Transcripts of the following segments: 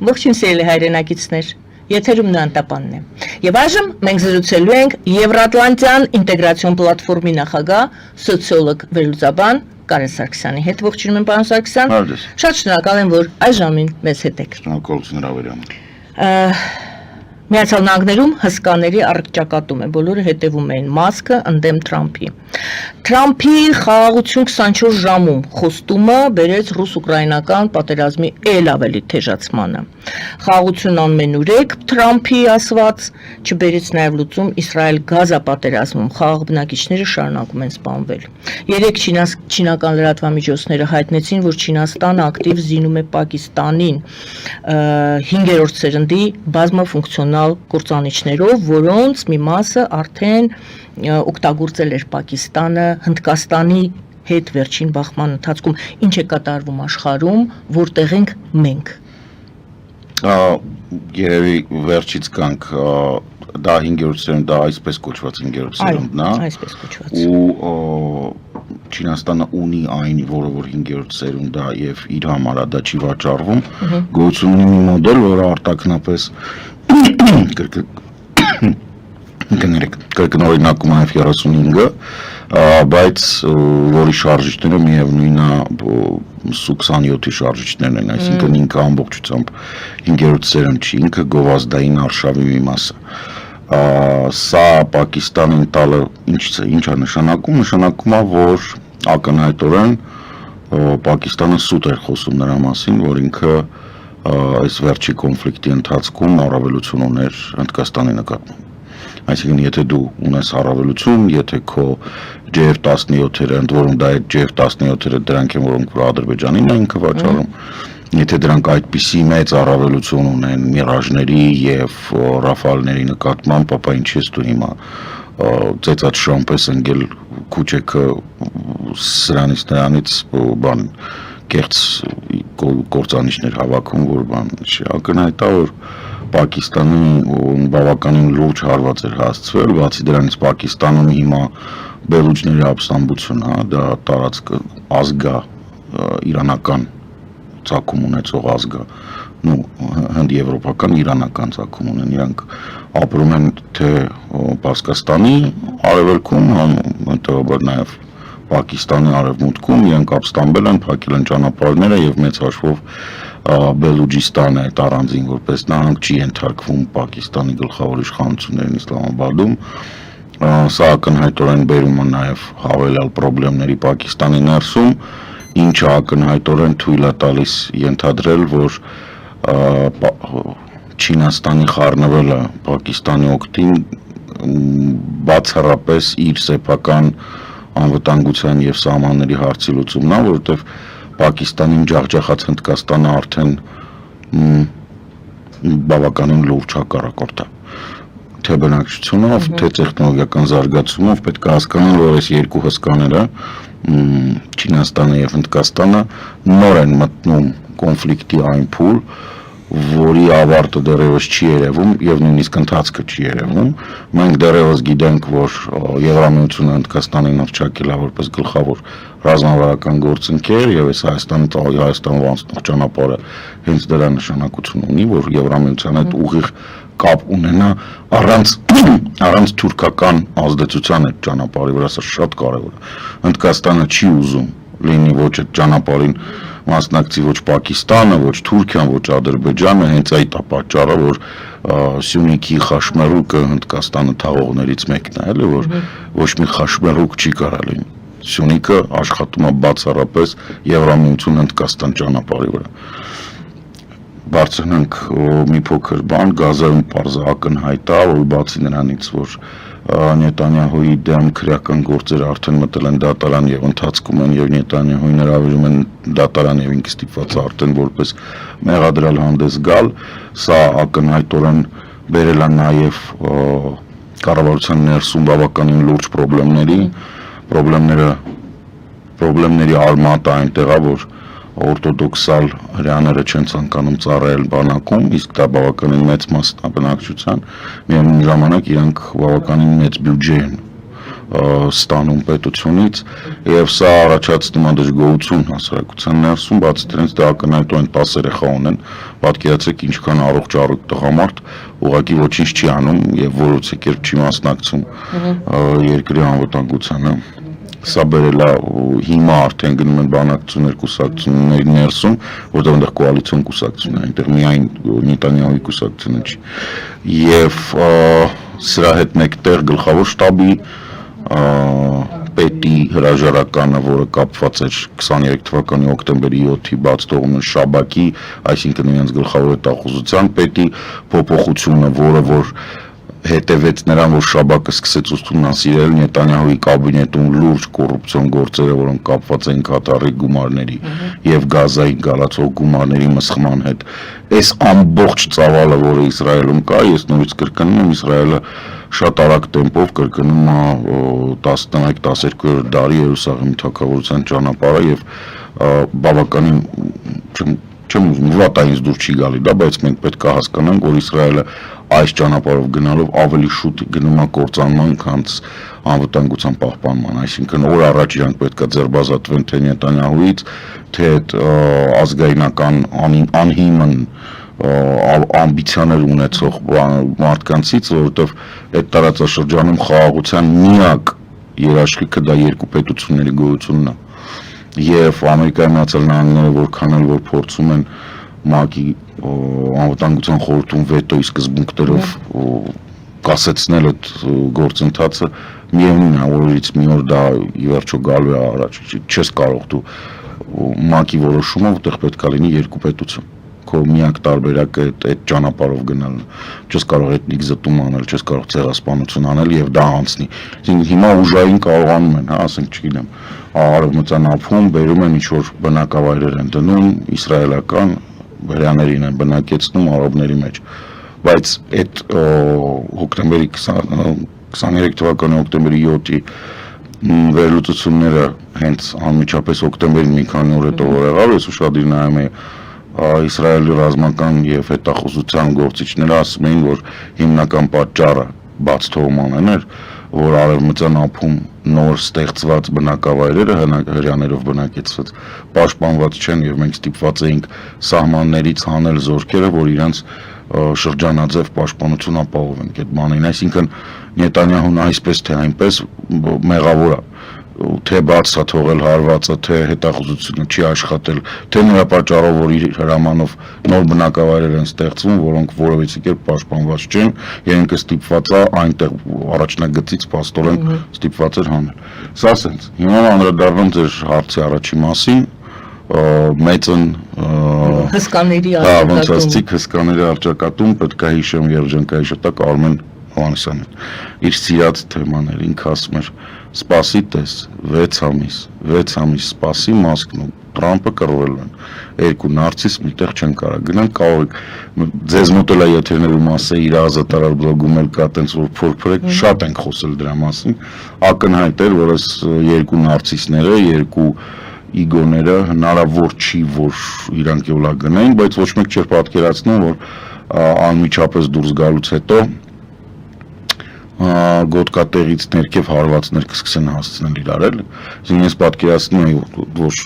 Ողջույն սիրելի հայրենակիցներ, եթերում Նանտապանն է։ Եվ այժմ մենք զրուցելու ենք Եվրատլանտյան ինտեգրացիոն պլատֆորմի նախագահ, սոցիոլոգ վերլուծաբան Կարեն Սարգսյանի հետ։ Ողջունում եմ, պարոն Սարգսյան։ Շատ շնորհակալ եմ, որ այս ժամին մեզ հետ եք։ Շնորհակալություն հրավերին։ Միացյալ Նահանգներում հսկաների առճակատում է, բոլորը հետևում էին Մասկը ընդդեմ Թրամփի։ Թրամփի խաղաղություն 24 ժամում խոստումը բերեց ռուս-ուկրաինական պատերազմի ել ավելի թեժացմանը։ Խաղաղություն անմենուրեք Թրամփի ասված չբերեց նաև լուծում Իսրայել-Գազա պատերազմում, խաղաղ բնակիչները շարունակում են սպանվել։ Երեկ չինական լրատվամիջոցները հայտնեցին, որ Չինաստանը ակտիվ զինում է Պակիստանին 5-րդ սերնդի բազմաֆունկցիոնալ կործանիչներով, որոնց մի մասը արդեն օգտագործել էր Պակիստանը Հնդկաստանի հետ վերջին բախման ընթացքում։ Ինչ է կատարվում աշխարհում, որտեղ ենք մենք։ Երևի վերջից կանք դա 5-րդ սերունդ, դա այսպես կոչված 5-րդ սերունդն է։ Այսպես կոչված։ Ու Չինաստանը ունի այն, որը որ 5-րդ սերունդ է եւ իր համար դա չի վաճառվում։ Գոյություն ունի մի մոդել, որը արտաքնապես կրկնօրինակում է F-35-ը, բայց որի շարժիչները միևնույնն է Su-27-ի շարժիչներն են, այսինքն ինքը ամբողջությամբ 5-րդ սերունդ չի, ինքը գովազդային արշավի մի մասը։ Սա Պակիստանին տալը ինչ է նշանակում, նշանակում է, որ ակնհայտորեն Պակիստանը սուտ էր խոսում նրա մասին, որ ինքը այս վերջի կոնֆլիկտի ընթացքում առավելություն ուներ Հնդկաստանի նկատմամբ։ Այսինքն, եթե դու ունես առավելություն, եթե քո JF-17-երը, ընդ որում դա այդ JF-17-երը դրանք են, որոնք Ադրբեջանին են ինքը վաճառում, եթե դրանք այդպիսի մեծ առավելություն ունեն Միրաժների եւ Ռաֆալների նկատմամբ, ապա ինչ ես դու հիմա ծեծած շամպես ընկել քուչեքը սրանից նրանից բան կեղծ կործանիչներ հավաքում, որ բան չի ակնհայտ է, որ Պակիստանի բավականին լուրջ հարված էր հասցվել, բացի դրանից Պակիստանում հիմա բելուջների ապստամբություն է, դա տարածքը ազգա իրանական ցակում ունեցող ազգա, հնդեվրոպական իրանական ցակում ունեն, իրանք ապրում են թե Պարսկաստանի արևելքում, հետևաբար նաև Պակիստանի արևմուտքում, իրենք ապստամբել են, փակել են ճանապարհները եւ մեծ հաշվով Բելուջիստանը այդ առանձին որպես նահանգ չի ենթարկվում Պակիստանի գլխավոր իշխանություններին Իսլամաբադում։ Սա ակնհայտորեն բերում է նաև հավելյալ խնդիրների Պակիստանի ներսում, ինչը ակնհայտորեն թույլ է տալիս ենթադրել, որ Չինաստանի խառնվելը Պակիստանի օգտին բացառապես իր սեփական անվտանգության եւ սահմանների հարցի լուծումն է, որովհետեւ Պակիստանին ջախջախած Հնդկաստանը արդեն բավականին լուրջ հակառակորդ է։ Թե բնակչությունով, թե տեխնոլոգիական զարգացումով պետք է հասկանալ, որ այս երկու հսկաները Չինաստանը եւ Հնդկաստանը նոր են մտնում կոնֆլիկտի այն փուլ, որի ավարտը դեռևս չի երևում եւ նույնիսկ ընթացքը չի երևում։ Մենք դեռևս գիտենք, որ Եվրամիությունը Հնդկաստանին հռչակել է որպես գլխավոր ռազմավարական գործընկեր եւ այս Հայաստանով անցնող ճանապարհը հենց դրա նշանակություն ունի, որ Եվրամիության հետ ուղիղ կապ ունենա առանց թուրքական ազդեցության այդ ճանապարհի վրա, սա շատ կարեւոր է։ Հնդկաստանը չի ուզում լինի ոչ այդ ճանապարհին մասնակցի ոչ Պակիստանը, ոչ Թուրքիան, ոչ Ադրբեջանը, հենց այդ է պատճառը, որ Սյունիքի խաշմերուկը Հնդկաստանը թաղողներից մեկն է, էլի, որ ոչ մի խաշմերուկ չի կարող լինի։ Սյունիքը աշխատում է բացառապես Եվրամիություն Հնդկաստան ճանապարհի վրա։ Բարձրանանք մի փոքր բան, Գազայում պարզ ակնհայտ է, որ բացի նրանից, որ Նետանյահուի դեմ քրեական գործեր արդեն մտել են դատարան եւ ընթացքում են եւ Նետանյահուին հրավիրում են դատարան եւ ինքը ստիպված արդեն որպես մեղադրյալ հանդես գալ, սա ակնհայտորեն բերել է նաեւ կառավարության ներսում բավականին լուրջ խնդիրների արմատը այնտեղ է, որ օրթոդոքսալ հրեաները չեն ցանկանում ծառայել բանակում, իսկ դա բավականին մեծ մասն է բնակչության, միևնույն ժամանակ իրանք բավականին մեծ բյուջե են ստանում պետությունից եւ սա առաջացնում է դժգոհություն հասարակության ներսում, բացի դրանից դա ակնհայտորեն 10 երեխա ունեն, պատկերացրեք ինչքան առողջ առողջ տղամարդ ուղղակի ոչինչ չի անում եւ որոցի կերպ չի մասնակցում երկրի անվտանգությանը։ Սա բերել է հիմա արդեն գնում են բանակցություններ կուսակցությունների ներսում, որտեղ այնտեղ կոալիցիոն կուսակցություն է, այնտեղ միայն Նետանյահուի կուսակցությունը չի։ Եվ սրա հետ մեկտեղ գլխավոր շտաբի պետի հրաժարականը, որը կապված էր 23 թվականի հոկտեմբերի 7-ի բաց թողումն Շաբակի, այսինքն իրենց գլխավոր հետախուզության պետի փոփոխությունը, որը որ հետևեց նրան, որ Շաբակը սկսեց ուսումնասիրել Նետանյահուի կաբինետում լուրջ կոռուպցիոն գործերը, որոնք կապված էին Կատարի գումարների եւ Գազայի գալացող գումարների մսխման հետ։ Այս ամբողջ ծավալը, որը Իսրայելում կա, ես նորից կրկնում եմ, Իսրայելը շատ արագ տեմպով կրկնում է 11-12 դարի Երուսաղեմի թագավորության ճանապարհը եւ բավականին չեմ ուզում վատայից դուր չի գալի դա, բայց մենք պետք է հասկանանք, որ Իսրայելը այս ճանապարհով գնալով ավելի շուտ գնում է կործանման, քան անվտանգության պահպանման, այսինքն օր առաջ իրանք պետք է ձերբազատվեն թե Նետանյահուից, թե ազգայնական անհիմն ամբիցիաներ ունեցող մարդկանցից, որովհետև այդ տարածաշրջանում խաղաղության միակ երաշխիքը դա երկու պետությունների գոյությունն է։ Եվ Ամերիկայի Միացյալ Նահանգները որքան էլ որ փորձում են ՄԱԿ-ի անվտանգության խորհրդում վետոյի սկզբունքներով կասեցնել այդ գործընթացը, միևնույն է, որից մի օր դա ի վերջո գալու է առաջ, չես կարող դու ՄԱԿ-ի որոշումը, որտեղ պետք է լինի երկու պետություն, քո միակ տարբերակը այդ ճանապարհով գնալն է, չես կարող էթնիկ զտում անել, չես կարող ցեղասպանություն անել եւ դա անցնի։ Այսինքն հիմա ուժային կարողանում են, հա, ասենք, չգիտեմ, արևմտյան ափում բերում են ինչ-որ բնակավայրեր են դնում, իսրայելական հրեաներին են բնակեցնում արաբների մեջ, բայց այդ հոկտեմբերի 23 թվականի հոկտեմբերի 7-ի վերլուծությունները հենց անմիջապես հոկտեմբերի մի քանի օր հետո որ եղավ, ես ուշադիր նայում էի Իսրայելի ռազմական եւ հետախուզության գործիչները ասում էին, որ հիմնական պատճառը բաց թողմանն էր, որ արևմտյան ափում նոր ստեղծված բնակավայրերը հրեաներով բնակեցված պաշտպանված չեն եւ մենք ստիպված էինք սահմաններից հանել զորքերը, որ իրենց շրջանաձև պաշտպանություն ապահովեն այդ բանին, այսինքն Նետանյահուն այսպես թե այնպես մեղավոր է, թե բաց է թողել հարվածը, թե հետախուզությունը չի աշխատել, թե նրա պատճառով, որ իր հրամանով նոր բնակավայրեր են ստեղծվում, որոնք որևէ կերպ պաշտպանված չեն, իրենք ստիպված է այնտեղ առաջնագծից փաստորեն ստիպված էր հանել։ Սա ասենց, հիմա անդրադառնում ձեր հարցի առաջի մասին, մեծն հսկաների ոնց ասցիք հսկաների արճակատում պետք է հիշեմ երջանկայի շտակ Արմեն Հովհաննիսյանին իր սիրած թեմաներ ինքը ասում էր սպասի տես 6 ամիս սպասի մասկն ու Տրամպը կռվել են երկու նարցիս միտեղ չեն կարող գնան կարող ձեզ մոտ էլ եթերներում ասե իր ազատարար բլոգում էլ կա տենց որ փորփրեք շատ ենք խոսել դրա մասին ակնհայտ էր որ այս երկու նարցիսները երկու իգոները հնարավոր չի որ իրանք յոլա գնային բայց ոչ մեկ չէր պատկերացնում որ անմիջապես դուրս գալուց հետո գոտկատեղից ներքև հարվածներ կսկսեն հասցնել իրար էլ ես պատկերացնում եմ որ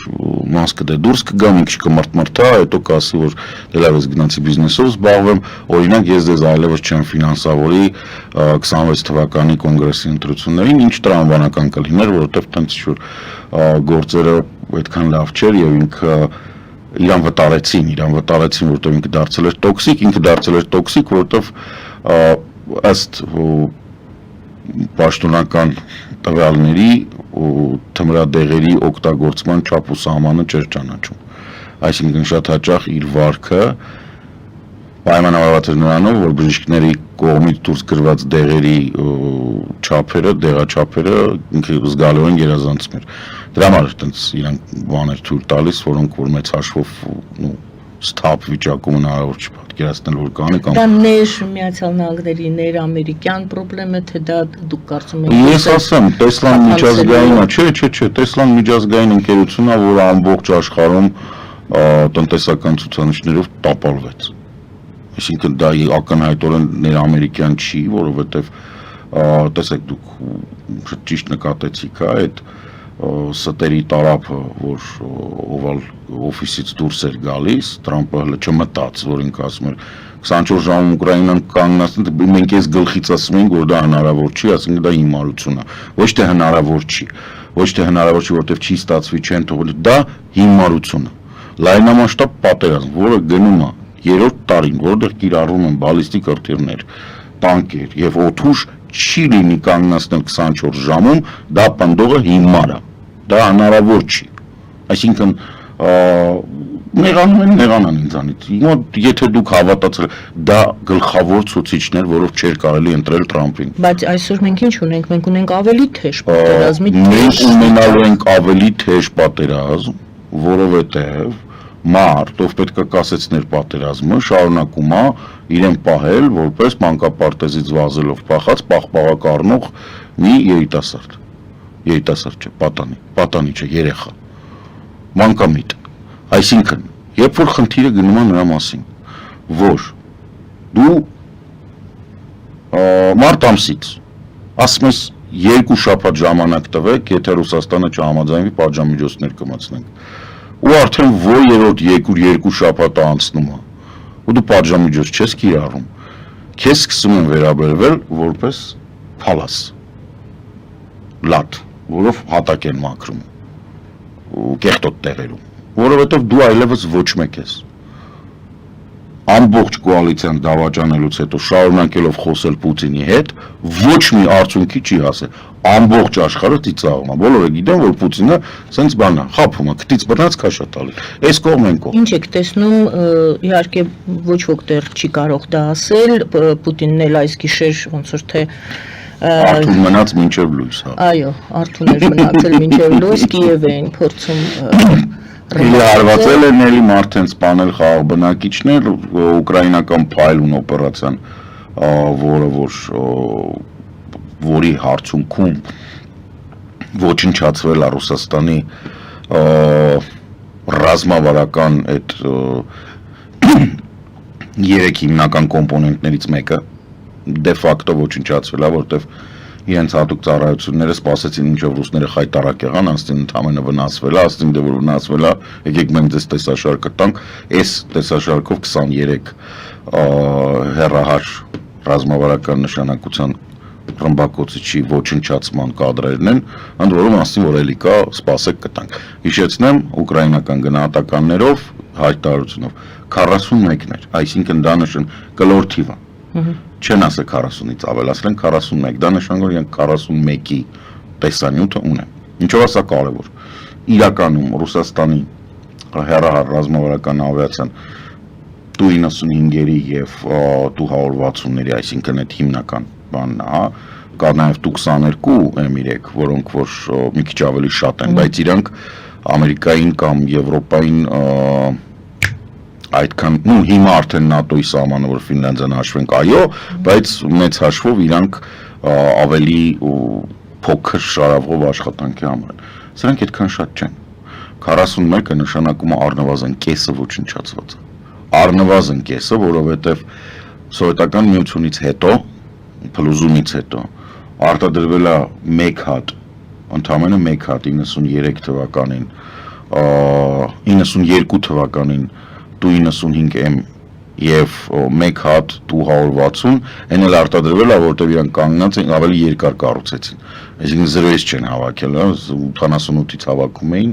մասկը դե դուրս կգա մի քիչ կմրթմրթա հետո կասի որ դե լավ ես գնացի բիզնեսով զբաղվեմ օրինակ ես դες այլևս չեմ ֆինանսավորի 26 թվականի կոնգրեսի ընտրություններին ինչ տրամաբանական կլիներ որովհետև տենց ինչ-որ գործերը այդքան լավ չէր եւ ինքը իրան վտարեցին որովհետև ինքը դարձել էր տոքսիկ որովհետև ըստ պաշտոնական տվյալների ու թմրադեղերի օգտագործման չափ ու սահմանը չէր ճանաչում այսինքն շատ հաճախ իր վարքը պայմանավորված էր նրանով որ բժիշկների կողմից դուրս գրված դեղերի չափերը դեղաչափերը ինքը զգալիորեն գերազանցում էր դրա համար այտենց իրանք բաներ թույլ տալիս որոնք որ մեծ հաշվով ստապ վիճակում հնարավոր չի պատկերացնել որ կանի կամ դա ներ Միացյալ Նահանգների ներ ամերիկյան խնդրեմ է թե դա դուք կարծում եք ես ասեմ Տեսլան միջազգային է չէ Տեսլան միջազգային ընկերությունն է որ ամբողջ աշխարհում տնտեսական ցուցանիշներով տապալվեց այսինքն դա ակնհայտորեն ներ ամերիկյան չի որովհետև տեսեք դուք ճիշտ նկատեցիք, այդ ստերի տարափը, որ Oval Office-ից դուրս էր գալիս, Թրամփը հələ չմտած, որ ինքը ասում էր 24 ժամում Ուկրաինան կանգնացնի, մենք այս գլխից ասում ենք, որ դա հնարավոր չի, ասենք դա հիմարություն է, ոչ թե հնարավոր չի, որովհետև չի ստացվի, չեն թողել, դա հիմարություն է, լայնամասշտաբ պատերազմ, որը գնում է 3-րդ տարին, որտեղ կիրառվում են բալիստիկ հրթիռներ, տանկեր եւ օդուժ, չի լինի կանգնացնել 24 ժամում, դա պնդողը հիմար է, դա հնարավոր չի, այսինքն նեղանան ինձանից, եթե դուք հավատացել, դա գլխավոր ցուցիչներ, որով չէր կարելի ընտրել Թրամփին։ Բայց այսօր մենք ինչ ունենք, մենք ունենք ավելի թեժ պատերազմի Մենք ունենալու ենք ավելի թեժ պատերազմ, որովհետև մարդ, ով պետք է կասեցներ պատերազմը, շարունակում է իրեն պահել, որպես մանկապարտեզից վազելով փախած պաղպաղակառնող մի երիտասարդ չէ, պատանի չէ, երեխա, մանկամիտ, այսինքն, երբ որ խնդիրը գնում է նրա մասին, որ դու մարտ ամսից ասում ես 2 շաբաթ ժամանակ տվեք, եթե Ռուսաստանը չհամաձայնվի պատժամիջոցներ կմտցնենք, ու արդեն որերորդ 2 շաբաթ անցնում է, ու դու պատժամիջոց չես կիրառում, քեզ սկսում են վերաբերվել որպես փալաս, լատ, որով հատակ են մաքրում, ու կեղտոտ տեղերում, որովհետև դու այլևս ոչ մեկ ես, ամբողջ կոալիցիան դավաճանելուց հետո շարունակելով խոսել Պուտինի հետ, ոչ մի արդյունքի չի հասել, ամբողջ աշխարհը ծիծաղում է, բոլորը գիտեն, որ Պուտինը սենց բան է, խաբում է, քթից բռնած քաշատալի, այս կողմ են կողմ։ Ինչ եք տեսնում, իհարկե ոչ ոք դեռ չի կարող դա ասել, Պուտինն էլ այս գիշեր ոնց որ թե Արթուն մնաց մինչև լույս, հա։ Այո, արթուն էր մնացել մինչև լույս, Կիև էին փորձում Իլի հարվածել են էլի մարդեն սպանել խաղաղ բնակիչներ, ուկրաինական փայլուն օպերացիան, որի հարցունքում ոչնչացվել է Ռուսաստանի ռազմավարական այդ 3 հիմնական կոմպոնենտներից մեկը դե ֆակտո ոչնչացվել է, որտեվ իրենց հատուկ ծառայությունները սպասեցին ինչով ռուսները խայտարակ եղան, աստին ընդամենը վնասվել է, աստին դե որ վնասվել է, եկեք մենք ձեզ տեսաշարքը տանք, այս տեսաշարքով 23 հեռահար ռազմավարական նշանակության ռմբակոծիչի ոչնչացման կադրերն են, ընդ որում ասին, որ էլի կա, սպասեք կտանք։ Հիշեցնեմ, ուկրաինական գնահատականներով, հայտարարությունով 41-ներ, այսինքն դա նշան կլոր թիվ է։ Չեն ասել 40-ից ավել, ասել են 41, դա նշանակում որ իրենք 41-ի տեսանյութը ունեն։ Ինչով է սա կարևոր։ Իրականում Ռուսաստանի հեռահար ռազմավարական ավիացիան Tu-95-երի եւ Tu-160-ների, այսինքն այդ հիմնական բանն է, կա նաեւ Tu-22 M3, որոնք որ մի քիչ ավելի շատ են, բայց իրանք Ամերիկային կամ Եվրոպային այդքան, հիմա արդեն ՆԱՏՕ-ի սահմանը, որ Ֆինլանդիան հաշվենք, այո, բայց մեծ հաշվով իրանք ավելի փոքր շարավով աշխատանքի համար են։ Սրանք այդքան շատ չեն։ 41-ը նշանակում է առնվազն կեսը ոչնչացված։ Առնվազն կեսը, որովհետև սովետական միությունից հետո, փլուզումից հետո արտադրվել է 1 հատ, ընդամենը 1 հատ 93 թվականին, 92 թվականին Tu-95M եւ 1 հատ Tu-160, այն էլ արտադրվել է, որտեղ իրենք կանգնած են ավելի երկար կառուցեցին։ Այսինքն 0-ից չեն հավաքել, 88-ից հավաքում էին,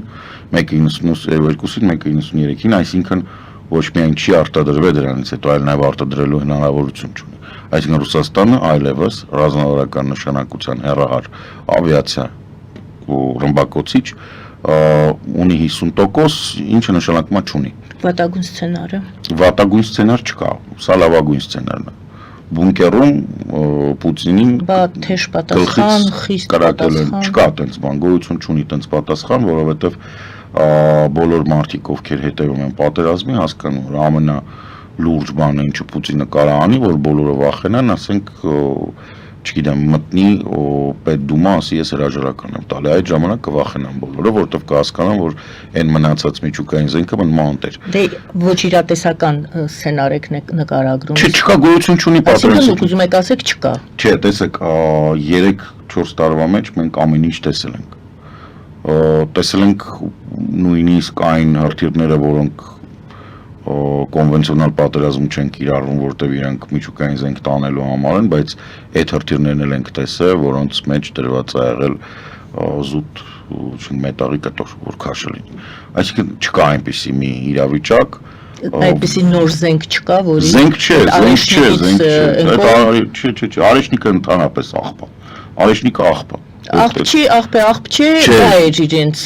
1-92-ին, 1-93-ին, այսինքն ոչ միայն չի արտադրվել դրանից հետո, այլ նաեւ արտադրելու հնարավորություն չունի։ Այսինքն Ռուսաստանը այլևս ռազմավարական նշանակության հեռահար ավիացիա ու ռմբակոծիչ ունի 50%, ինչը նշանակում է չունի։ Վատագույն սցենարը։ Վատագույն սցենար չկա, սա լավագույն սցենարն է։ Բունկերում Պուտինին թեժ պատասխան, խիստ պատասխան, չկա այդպես բան, գոյություն չունի այդպես պատասխան, որովհետև բոլոր մարդիկ, ովքեր հետևում են պատերազմի, հասկանում որ ամենալուրջ բանը, ինչը Պուտինը կարող անի, որ բոլորը վախենան, ասենք չգիտեմ, մտնի պետդումա, ասի ես հրաժարական եմ տալի, այդ ժամանակ կվախենան բոլորը, որովհետև կհասկանան, որ այն մնացած միջուկային զենքը մնմանտ էր։ Դե ոչ իրատեսական սցենար եք նկարագրում։ Չկա գոյություն չունի պատերազմը։ Այսինքն ուզում եք ասեք չկա։ Չէ, տեսեք, 3 4 տարվա մեջ մենք ամեն ինչ տեսել ենք։ Տեսել ենք նույնիսկ այն հրթիռները, որոնք կոնվենցիոնալ պատերազմ չեն կիրառվում, որտեղ իրանք միջուկային զենք տանելու համար են, բայց այդ հրթիռներն էլ ենք տեսել, որոնց մեջ դրված է եղել զուտ մետաղի կտոր, որ քաշել են։ Այսինքն չկա այնպիսի մի իրավիճակ, Այդպիսի նոր զենք չկա, որի զենք չէ, Արեշնիկը ընդհանրապես աղբա։ Արեշնիկը աղբա։ Աղբ չի, դա էր իրենց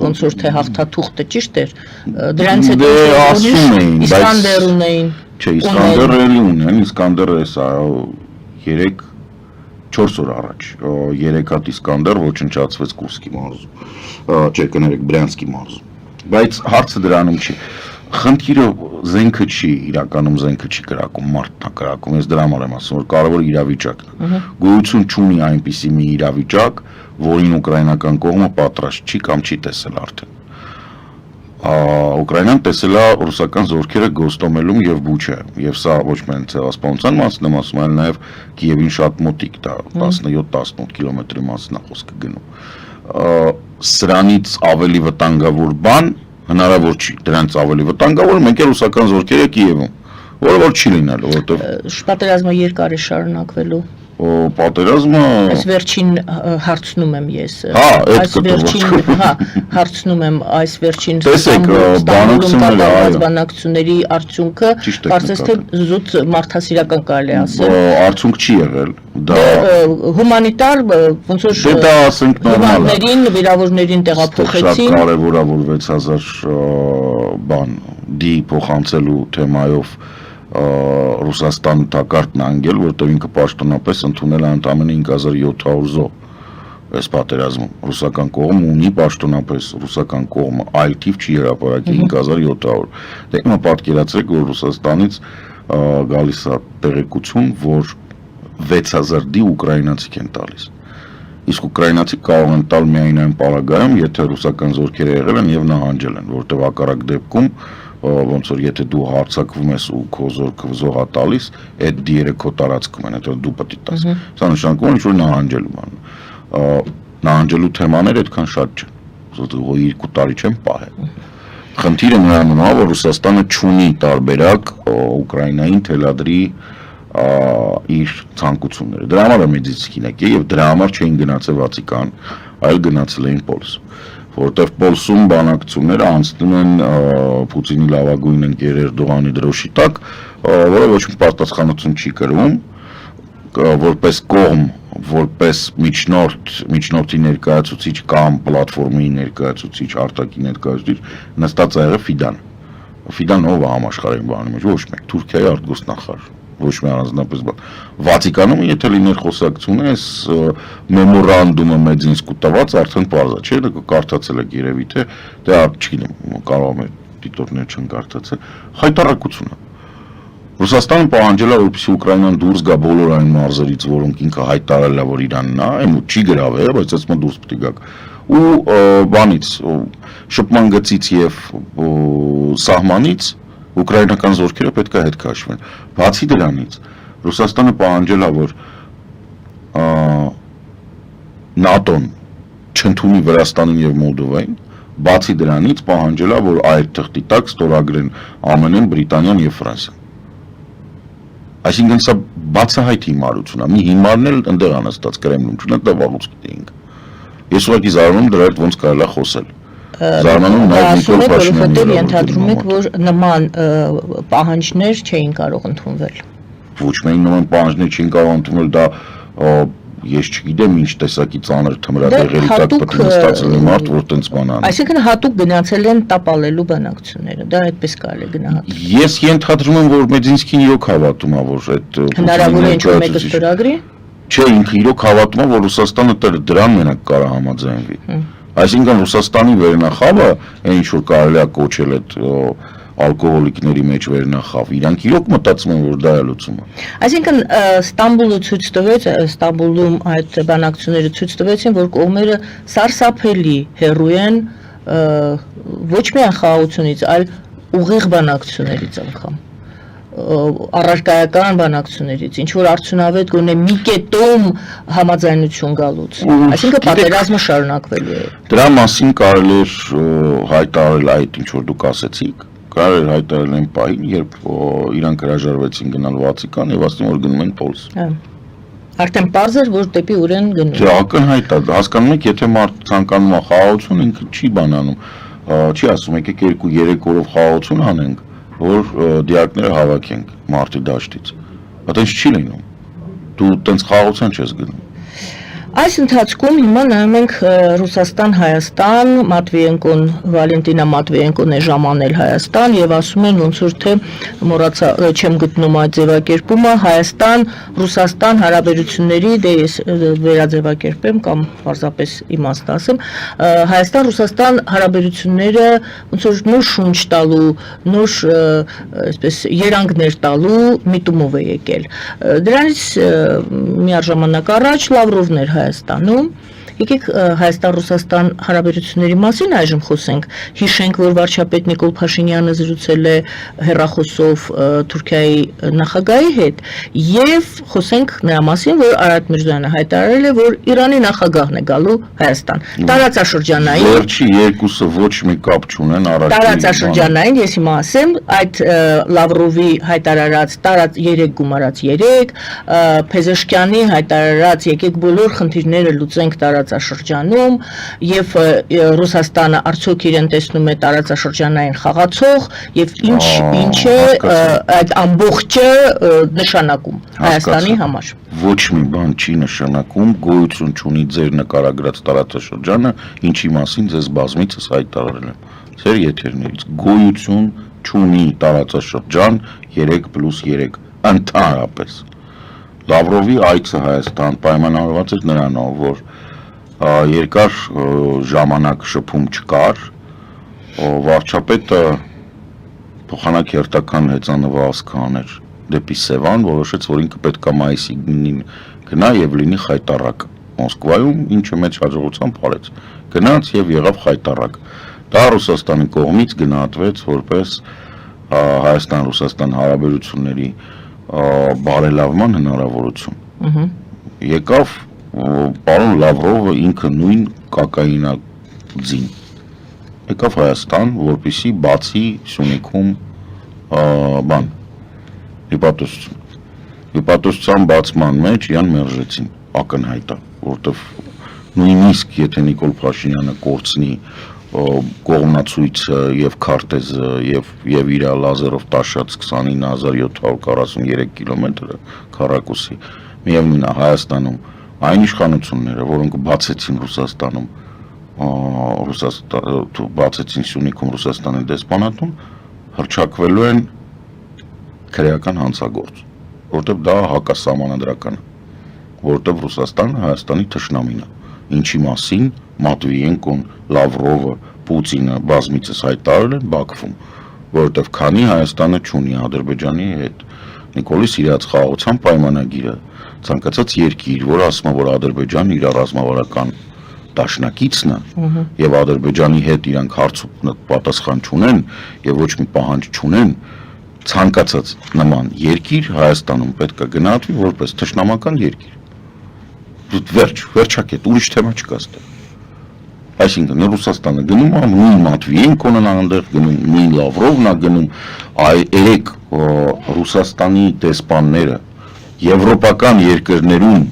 ոնց որ թե հաղթաթուղթը ճիշտ էր, դրանից հետո Իսկանդեր ունեին։ Չէ, Իսկանդերը էլի ունեն, Իսկանդերը էսա 3-4 օր առաջ, 3 հատ Իսկանդեր ոչնչացվեց Կուրսկի մարզում, չէ, կներեք, Բրյանսկի մարզում, բայց հարցը դրանում չի, խնդիրը զենքը չի, իրականում զենքը չի կրակում, մարդն է կրակում, ես դրա համար եմ ասում, որ կարևոր իրավիճակն է, գոյություն չունի այնպիսի մի իրավիճակ, որին ուկրաինական կողմը պատրաստ չի կամ չի տեսել արդեն, Ուկրաինան տեսել է ռուսական զորքերը Գոստոմելում եւ Բուչայում, եւ սա ոչ միայն ցեղասպանության մասն եմ ասում, այլ նաեւ Կիևին շատ մոտիկ, դա 17-18 կիլոմետրի մասն է խոսքը գնում, սրանից ավելի վտանգավոր բան հնարավոր չի, դրանից ավելի վտանգավոր մենք էլ ռուսական զորքերը Կիևում, որը որ չի լինելու, որովհետեւ պատերազմը երկար է շարունակվելու։ Պատերազմը Այս վերջին հարցնում եմ ես։ Այս վերջին, հարցնում եմ այս վերջին բանակցությունների արդյունքը, կարծես թե զուտ մարդասիրական կարելի ասել։ Արդյունք չի եղել։ Դա հումանիտար ոնց որ դա ասենք նորմալ է։ Վիրավորներին տեղափոխեցին։ Շատ կարևոր է, որ 6000 բան դի փոխանցելու թեմայով Ռուսաստան թակարդն անգել, որտեղ ինքը պաշտոնապես ընդունել է ընդամենը 5700 զոհ այս պատերազմում։ Ռուսական կողմը ունի պաշտոնապես, ռուսական կողմը այլ թիվ չի հրապարակել 5700։ Դե հիմա պատկերացրեք, որ Ռուսաստանից գալիս է տեղեկություն, որ 6000 դի ուկրաինացիք են տալիս։ Իսկ ուկրաինացիք կարող են տալ միայն այն պարագայում, եթե ռուսական զորքերը եղել են եւ նահանջել են, որտեղ հակառակ դեպքում ոնց որ եթե դու հարցակվում ես ու քո զորքը զոհա տալիս, այդ դիերը քո տարածքում են, հետո դու պետք է տաս։ Սա նշանակում է ինչ-որ նահանջելու բան։ Նահանջելու թեմաները այդքան շատ չեն։ Ուղղակի 2 տարի չեն պահել։ Խնդիրը նրանում է, որ Ռուսաստանը չունի տարբերակ Ուկրաինային թելադրի իր ցանկությունները։ Դրա համար է մեծիցքին եկել եւ դրա համար չէին գնացել Վատիկան, այլ գնացել էին Պոլս։ Որտեղ Պոլսում բանակցությունները անցնում են Պուտինի լավագույն ընկեր Էրդողանի դրոշի տակ, որը ոչ մի պատասխանատվություն չի կրում, որպես կողմ, որպես միջնորդի ներկայացուցիչ կամ պլատֆորմի ներկայացուցիչ, արտաքին ներկայացուցիչ նստած է եղել Ֆիդան։ Ֆիդան ով է համաշխարհային բանի մեջ, ոչ մեկ, Թուրքիայի արտգործնախարար, ոչ մի առանձնապես բան։ Վատիկանում եթե լիներ խոսակցություն, այս մեմորանդումը Մեդինսկու տված արդեն պարզ է, չէ՞, դա կարդացել եք երևի թե, դե չգիտեմ, կարող է դիտորներ չեն կարդացել, խայտառակություն է։ Ռուսաստանը պահանջել է, որպեսզի Ուկրաինան դուրս գա բոլոր այն մարզերից, որոնք ինքը հայտարարել է, որ Իրանն է, այն չի գրավել, բայց ասում դուրս պետք է գաք։ Ու բանից, շփման գծից եւ սահմանից ուկրաինական զորքերը պետք է հետ քաշվեն։ Բացի դրանից, Ռուսաստանը պահանջել է, որ ՆԱՏՕ-ն չընդունի Վրաստանին եւ Մոլդովային, բացի դրանից պահանջել է, որ այդ թղթի տակ ստորագրեն ԱՄՆ-ն, Բրիտանիան եւ Ֆրանսիան։ Այսինքն սա բացահայտ հիմարություն է, մի հիմարն էլ ընդեղ անստած Կրեմլում չունի, դա վաղուց գիտեինք։ Ես ուղղակի զարմանում դրա հետ ոնց կարելի է խոսել։ Զարմանում նաև Նիկոլ Փաշինյանի ենթադրում եք, որ նման պահանջներ չէին կարող ընդունվել։ Ոչ միայն նման պահանջներ չէին կարող ընդունել, դա ես չգիտեմ ինչ տեսակի ծանր թմրադեղերի տակ պետք է նստածել մարդ, որ տենց բան անի։ Այսինքն հատուկ գնացել են տապալելու բանակցությունները, դա այդպես կարելի է գնահատել։ Ես ենթադրում եմ, որ Մեդինսկին իրոք հավատում է, որ այդ հնարավոր է ինչ-որ մեկը ստորագրի։ Չէ, ինքը իրոք հավատում է, որ Ռուսաստանը դրան մենակ կարող է համաձայնվի։ Այսինքն Ռուսաստանի վերնախավը, այն ինչ որ կարելի է կոչել այդ ալկոհոլիկների մեջ վերնախավ, իրանք իրոք մտածում են, որ դա է լուծումը։ Այսինքն Ստամբուլը ցույց տվեց, Ստամբուլում այդ բանակցությունները ցույց տվեցին, որ կողմերը սարսափելի հեռու են ոչ միայն խաղաղությունից, այլ ուղիղ բանակցություններից անգամ։ առարկայական բանակցություններից, ինչ որ արդյունավետ գոնե մի կետում համաձայնություն գալուց։ Այսինքն պատերազմը շարունակվելու է։ Դրա մասին կարելի է հայտարարել այդ ինչ որ դուք ասեցիք, կարելի է հայտարարել այն պահին, երբ իրանք հրաժարվեցին գնալ Վատիկան եւ ասում որ գնում են Պոլս։ Արդեն պարզ էր, որ դեպի ուր են գնում։ Չէ, ակնհայտ է, հասկանում եք, եթե մարդ ցանկանում է խաղաղություն, ինքը չի բանանում, չի ասում, եկեք 2-3 օրով խաղաղություն անենք, որ դիակները հավաքենք մարտի դաշտից։ Այդպես չի լինում։ Դու տենց խաղաղության չես գնում։ Այս ընթացքում հիմա նայում ենք Ռուսաստան-Հայաստան, Մատվիենկոն, Վալենտինա Մատվիենկոն է ժամանել Հայաստան եւ ասում են ոնց որ թե մոռացա չեմ գտնում այդ ձևակերպումը Հայաստան-Ռուսաստան հարաբերությունների դե ես վերաձևակերպեմ կամ պարզապես իմաստ ասեմ Հայաստան-Ռուսաստան հարաբերությունները ոնց որ նոր շունչ տալու, նոր այսպես երանգներ տալու միտումով է եկել։ Դրանից միաժամանակ առաջ Լավրովն էր Հայաստանում, եկեք Հայաստան-Ռուսաստան հարաբերությունների մասին այժմ խոսենք, հիշենք, որ վարչապետ Նիկոլ Փաշինյանը զրուցել է հեռախոսով Թուրքիայի նախագահի հետ եւ խոսենք նրա մասին, որ Արարատ Միրզոյանը հայտարարել է, որ Իրանի նախագահն է գալու Հայաստան։ Տարածաշրջանային Վերջի երկուսը ոչ մի կապ չունեն առաջի։ Տարածաշրջանային ես հիմա ասեմ, այդ Լավրովի հայտարարած 3 գումարած 3, Փեզեշկյանի հայտարարած եկեք բոլոր խնդիրները լուծենք տարածաշրջանում եւ Ռուսաստանը արդյոք իրեն տեսնում է տարածաշրջանային խաղացող եւ ինչ է այդ ամբողջը նշանակում Հայաստանի համար։ Ոչ մի բան չի նշանակում, գոյություն չունի ձեր նկարագրած տարածաշրջանը, ինչի մասին ձեզ բազմիցս հայտարարել եմ։ Ձեր եթերներից գոյություն չունի տարածաշրջան 3+3 ընդհանրապես։ Լավրովի այցը Հայաստան պայմանավորված էր նրանով, որ երկար ժամանակ շփում չկար, վարչապետը փոխանակերտական հեծանվազք աներ դեպի Սևան, որոշեց, որ ինքը պետք է մայիսի 9-ին գնա եւ լինի խայտառակ Մոսկվայում, ինչը մեծ հաջողությամբ արեց։ Գնաց եւ եղավ խայտառակ։ Դա Ռուսաստանի կողմից գնահատվեց որպես Հայաստան-Ռուսաստան հարաբերությունների բարելավման հնարավորություն։ Եկավ պարոն Լավրովը ինքը նույն կոկաինաձին։ Եկավ Հայաստան, որպեսզի բացի Սյունիքում բան հիպատոսության բացման մեջ իրան մերժեցին ակնհայտ է, որտեվ նույնիսկ եթե Նիկոլ Փաշինյանը կորցնի կողմնացույցը եւ քարտեզը եւ իր լազերով տաշած 29743 կիլոմետրը քառակուսի միևնույն է Հայաստանում այն իշխանությունները, որոնք բացեցին Ռուսաստանում բացեցին Սյունիքում Ռուսաստանի դեսպանատուն, հռչակվելու են քրեական հանցագործ, որտեղ դա հակասահմանադրական է, որտեղ Ռուսաստանը Հայաստանի թշնամին է, ինչի մասին Մատվիենկոն, Լավրովը, Պուտինը բազմիցս հայտարարել են Բաքվում, որտեղ քանի Հայաստանը չունի Ադրբեջանի հետ Նիկոլի Սիրիաց խաղաղության պայմանագիրը, ցանկացած երկիր, որ ասում է, որ Ադրբեջանը իր ռազմավարական դաշնակիցն է եւ Ադրբեջանի հետ իրանք հարց պատասխան չունեն եւ ոչ մի պահանջ չունեն, ցանկացած նման երկիր Հայաստանում պետք է գնահատվի որպես թշնամական երկիր։ Վերջակետ, ուրիշ թեմա չկա այստեղ։ Այսինքն Ռուսաստանը գնում է, նույն Մատվիենկոնն այնտեղ գնում, նույն Լավրովն է գնում, երեք Ռուսաստանի դեսպանները, եվրոպական երկրներում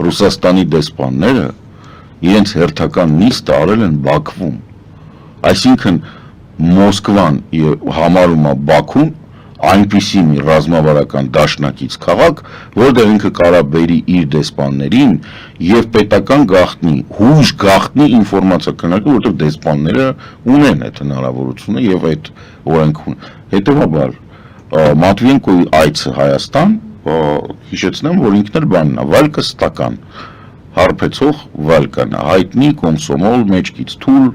Ռուսաստանի դեսպանները իրենց հերթական նիստը արել են Բաքվում։ Այսինքն Մոսկվան համարում է Բաքուն այնպիսի մի ռազմավարական դաշնակից քաղաք, որտեղ ինքը կարա բերի իր դեսպաններին եւ պետական գաղտնի, հույժ գաղտնի ինֆորմացիա քննարկել, որտեղ դեսպանները ունեն այդ հնարավորությունը եւ այդ օրենքուն։ Հետեւաբար Մատվիենկոյի այցը Հայաստան, հիշեցնեմ, որ ինքն էլ բանն է, վարկստական, հարբեցող վարկան, հայտնի կոմսոմոլ, մեջքից թույլ,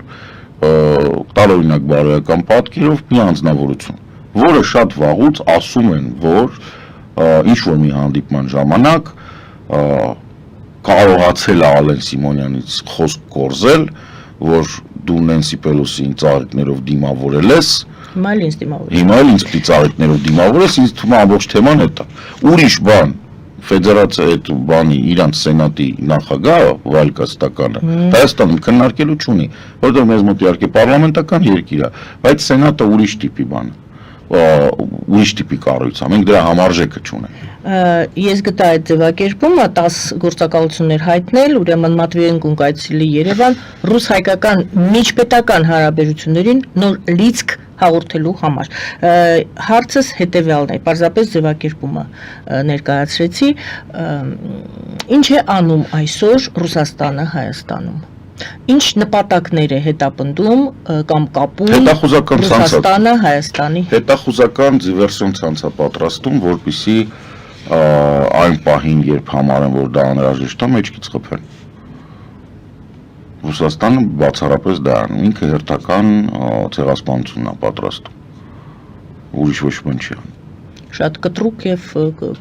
տարօրինակ բարոյական պատկերով մի անձնավորություն, որը շատ վաղուց ասում են, որ ինչ-որ մի հանդիպման ժամանակ կարողացել է Ալեն Սիմոնյանից խոսք կորզել, որ դու Նենսի Պելոսին ծաղիկներով դիմավորել ես, Հիմա էլ ինձ դիմավոր։ հիմա էլ ինձ պիտի ծաղիկներով դիմավորես, ինձ թվում է ամբողջ թեման է դա։ Ուրիշ բան, ֆեդերացիա այդ բանի իրանց սենատի նախագահը Վալկաստականը Հայաստանում քննարկելու չունի, որովհետև մեզ մոտ իհարկե պարլամենտական երկիր է, բայց սենատը ուրիշ տիպի բան է, ուրիշ տիպի կառույց է, մենք դրա համարժեքը չունենք։ Ես գտա այդ ձևակերպումը 10 գործակալություններ հայտնել, ուրեմն Մատվիենկոն կայցելի Երևան ռուս-հայկական միջպետական հարաբերություններին նոր լիցք հաղորդելու համար։ Հարցս հետևյալն է, պարզապես ձևակերպումը ներկայացրեցի, ինչ է անում այսօր Ռուսաստանը Հայաստանում։ Ինչ նպատակներ է հետապնդում կամ կապում Ռուսաստանը Հայաստանի հետ։ Հետախուզական դիվերսիոն ցանց է պատրաստում, որպեսզի այն պահին, երբ համարեն, որ դա անհրաժեշտ է, մեջքից խփեն։ Ռուսաստանը բացառապես դա անում, ինքը հերթական ցեղասպանությունն է պատրաստում։ Ուրիշ ոչ ոք չի անում։ Շատ կտրուկ եւ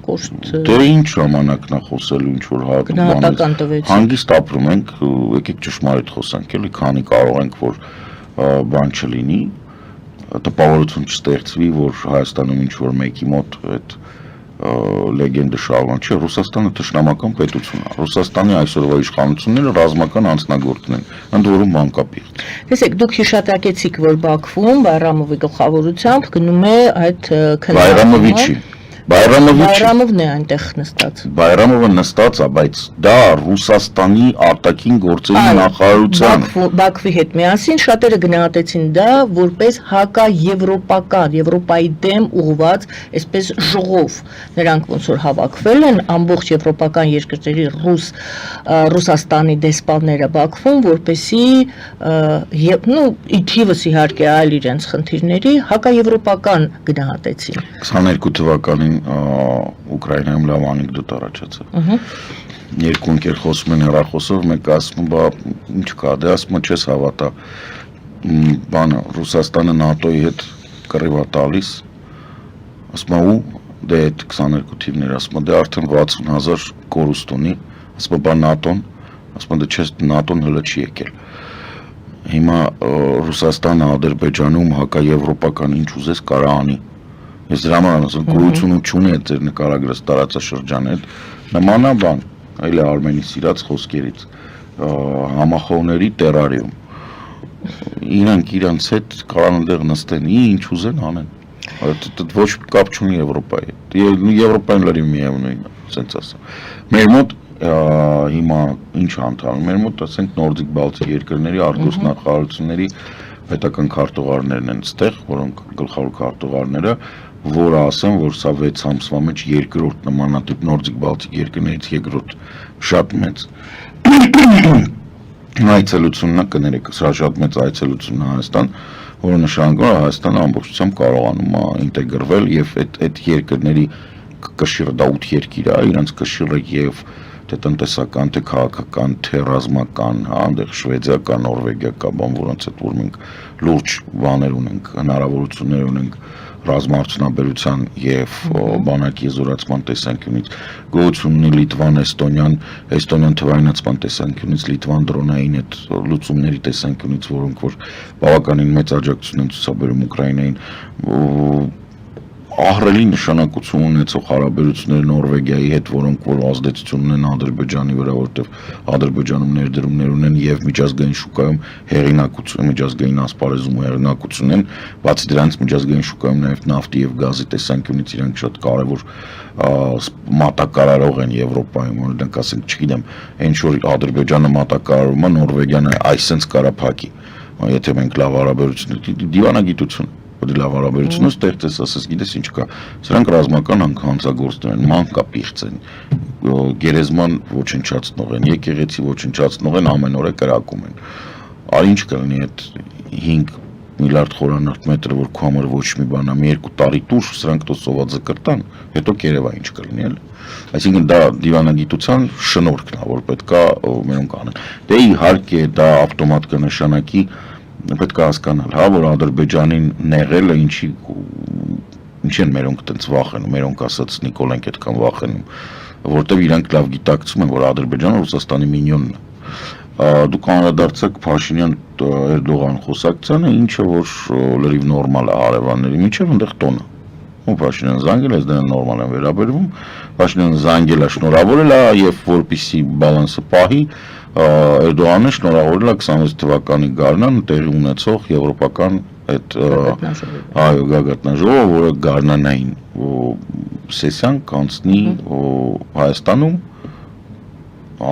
կոշտ Դե ինչ ժամանակն է խոսելու ինչ որ գնահատական տվեցիք։ Հանգիստ ապրում ենք, եկեք ճշմարիտ խոսանք, էլի, քանի կարող ենք, որ բան չլինի, տպավորություն չստեղծվի, որ Հայաստանում ինչ որ մեկի մոտ այդ լեգենդը շարունակի, Ռուսաստանը թշնամական պետություն է։ Ռուսաստանի այսօրվա իշխանությունները ռազմական անձնագործն են, ընդ որում մանկապիղծ։ Տեսեք, դուք հիշատակեցիք, որ Բաքվում Բայրամովի գլխավորությամբ գնում է այդ Բայրամովիչի Բայրամովն է այնտեղ նստած։ Բայրամովը նստած է, բայց դա Ռուսաստանի արտաքին գործերի նախարարության Բաքվի հետ միասին շատերը գնահատեցին դա որպես հակաեվրոպական, Եվրոպայի դեմ ուղղված, այսպես ժողով։ Նրանք ոնց որ հավաքվել են ամբողջ եվրոպական երկրների Ռուսաստանի դեսպանները Բաքվում, որպեսի իթիվս իհարկե այլ իրենց խնդիրների հակաեվրոպական գնահատեցին։ 22 թվականին Ուկրաինայում լավ անեկդոտ առաջացավ։ Երկու ընկեր խոսում են հեռախոսով, մեկը ասում է, բա ինչ կա, դե ասում է չես հավատա, բանը Ռուսաստանը ՆԱՏՕ-ի հետ կռիվ է տալիս, ասում է ու դե այդ 22 թիվներ, ասում է դե արդեն 60,000 կորուստ ունի, ասում է բա ՆԱՏՕ-ն, ասում է դե չես ՆԱՏՕ-ն հələ չի եկել։ Հիմա Ռուսաստանը Ադրբեջանում հակաեվրոպական ինչ ուզես կարա անի։ Ես դրա համար ասում, գոյություն չունի այդ ձեր նկարագրած տարածաշրջանը, նմանա բան, այլ է Արմենի սիրած խոսքերից, համախոհների տերարիում։ Իրանք իրանց հետ կարան այնտեղ նստեն, ինչ ուզեն անեն։ Ոչ կապ չունի Եվրոպայի հետ։ Եվրոպան լրիվ միևնույն է, ասենց ասեմ։ Մեր մոտ հիմա ինչ անդամ, մեր մոտ ասենք նորդիկ բալտիկ երկրների արտգործնախարարությունների պետական քարտուղարներն են այդտեղ, որոնք գլխավոր քարտուղարները, որը ասեմ, որ սա 6 ամսվա մեջ երկրորդ նմանատիպ նորդիկ բալտիկ երկրներից երկրորդ շատ մեծ այցելությունն է, կներեք, սա շատ մեծ այցելությունն է Հայաստան, որը նշանակում է Հայաստանը ամբողջությամբ կարողանում է ինտեգրվել եւ այդ երկրների կշիռը դա 8 երկիր է, իրանց կշիռը եւ թե տնտեսական, թե քաղաքական, թե ռազմական, այնտեղ Շվեդիա կա, Նորվեգիա կա, բան որոնց հետ որ մենք լուրջ բաներ ունենք, հնարավորություններ ունենք ռազմաարդյունաբերության եւ բանակի զորացման տեսանկյունից, գոյություն ունի Լիտվան, Էստոնյան թվայնացման տեսանկյունից, Լիտվան դրոնային այդ լուծումների տեսանկյունից, որոնք որ բավականին մեծ աջակցություն են ցուցաբերում Ուկրաինային, ահռելի նշանակություն ունեցող հարաբերություններ Նորվեգիայի հետ, որոնք որ ազդեցություն ունեն Ադրբեջանի վրա, որտեղ Ադրբեջանում ներդրումներ ունեն եւ միջազգային շուկայում հեղինակություն, միջազգային ասպարեզում հեղինակություն են, բացի դրանից միջազգային շուկայում նաեւ նավթի եւ գազի տեսանկյունից իրանք շատ կարեւոր մատակարարող են Եվրոպայում, օրինակ ասենք, չգիտեմ, ինչ որ Ադրբեջանը մատակարարում է, Նորվեգիան այսպես կարա փակի, եթե մենք լավ հարաբերություններ, դիվանագիտություն լավ հարաբերությունը ստեղծես, ասես գիտես ինչ կա, սրանք ռազմական հանցագործներ են, մանկապիղծ են, գերեզման ոչնչացնող են, եկեղեցի ոչնչացնող են, ամեն օր կրակում են։ Արի ինչ կլինի այդ 5 միլիարդ խորանարդ մետրը, որ քո համար ոչ մի բան է, մի 2 տարի տուր, սրանք դու սովածը կրտան, հետո կերևա ինչ կլինի, էլ։ Այսինքն դա դիվանագիտության շնորհքն է, որ պետքա մերոնք անեն։ Դե իհարկե դա ավտոմատ կնշանակի պետք է հասկանալ, հա, որ Ադրբեջանին նեղելը ինչի են մերոնք տենց վախենում, մերոնք ասած Նիկոլենք այդքան վախենում, որտեվ իրանք լավ գիտակցում են, որ Ադրբեջանը Ռուսաստանի մինյոնն է, դուք անդրադարձաք Փաշինյան Էրդողան խոսակցությանը, ինչը որ լրիվ նորմալ է հարևանների միջև, այնտեղ տոնը։ Ու Փաշինյան զանգել է, դրան նորմալ են վերաբերվում։ Փաշինյան զանգել է, շնորհավորել է եւ որպիսի բալանսը պահի, Էրդողանը շնորհավորել է 26 թվականի գարնան տեղի ունեցող եվրոպական այդ այո գագաթնաժողովը, որը գարնանային սեսիան կանցնի Հայաստանում,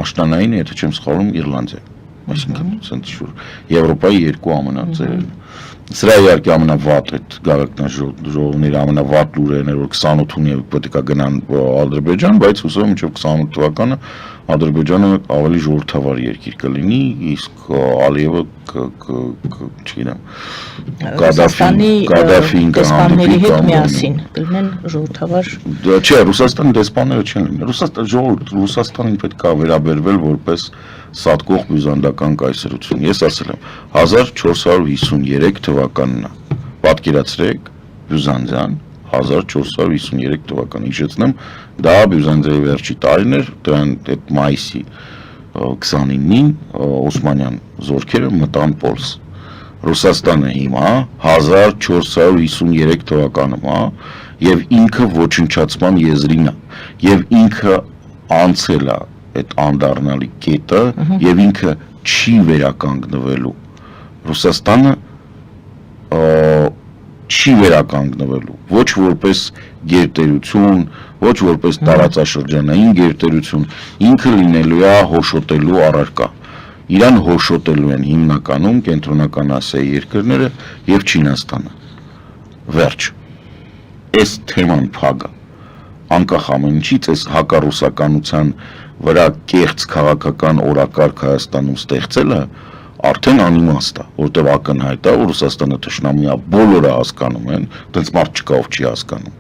աշնանային, եթե չեմ սխալվում, Իռլանդիայում, այսինքն ցենց շուտ Եվրոպայի երկու ամենածերերն։ Սրա իհարկե ամենավատ այդ գագաթնաժողովների ամենավատ լուրերն էր, որ 28-ին պետք է գնան Ադրբեջան, բայց հուսով եմ մինչև 28 թվականը Ադրբեջանը ավելի ժողովրդավար երկիր կլինի, իսկ Ալիևը չգիտեմ Կադաֆին դեսպանների հետ միասին կլինեն ժողովրդավար։ Չէ, Ռուսաստանի դեսպանները չեն լինի։ Ռուսաստանին պետք է վերաբերվել որպես սատկող բյուզանդական կայսրություն։ Ես ասել եմ 1453 թվականն է։ Պատկերացրեք Բյուզանդիան 1453 թվական, հիշեցնեմ, դա Բյուզանդիայի վերջի տարին էր, դրան այդ մայիսի 29-ին Օսմանյան զորքերը մտան Պոլս։ Ռուսաստանը հիմա 1453 թվականում է եւ ինքը ոչնչացման եզրին է եւ ինքը անցել է այդ անդառնալի կետը եւ ինքը չի վերականգնվելու։ Ռուսաստանը չի վերականգնվելու ոչ որպես գերտերություն, ոչ որպես տարածաշրջանային գերտերություն, ինքը լինելու է հոշոտելու առարկա։ Իրան հոշոտելու են հիմնականում Կենտրոնական Ասիայի երկրները եւ Չինաստանը։ Վերջ։ Այս թեման փագա։ Անկախ ամեն ինչից այս հակառուսականության վրա կեղծ քաղաքական օրակարգ Հայաստանում ստեղծելը արդեն անիմաստ է, որտեղ ակնհայտ է, որ Ռուսաստանը թշնամի է, բոլորը հասկանում են, դից մարդ չկա, ով չի հասկանում։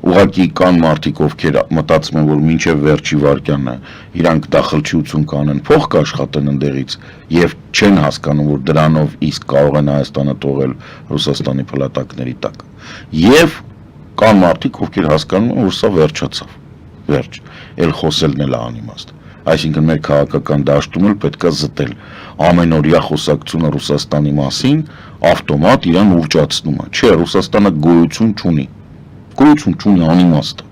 Ուղղակի կան մարդիկ, ովքեր մտածում են, որ մինչև վերջի վայրկյանը իրանք դախլչություն կանեն, փող կաշխատեն ընդեղից եւ չեն հասկանում, որ դրանով իսկ կարող են Հայաստանը թողել Ռուսաստանի փլատակների տակ։ Եվ կան մարդիկ, ովքեր հասկանում են, որ սա վերջացավ։ Վերջ, ել խոսելն էլ անիմաստ։ Այսինքն մեր քաղաքական դաշտում էլ պետքա զտել ամենօրյա խոսակցությունը Ռուսաստանի մասին ավտոմատ իրան ուռճացնում է։ Չէ, Ռուսաստանը գոյություն չունի։ Գոյություն չունի, անիմաստ է։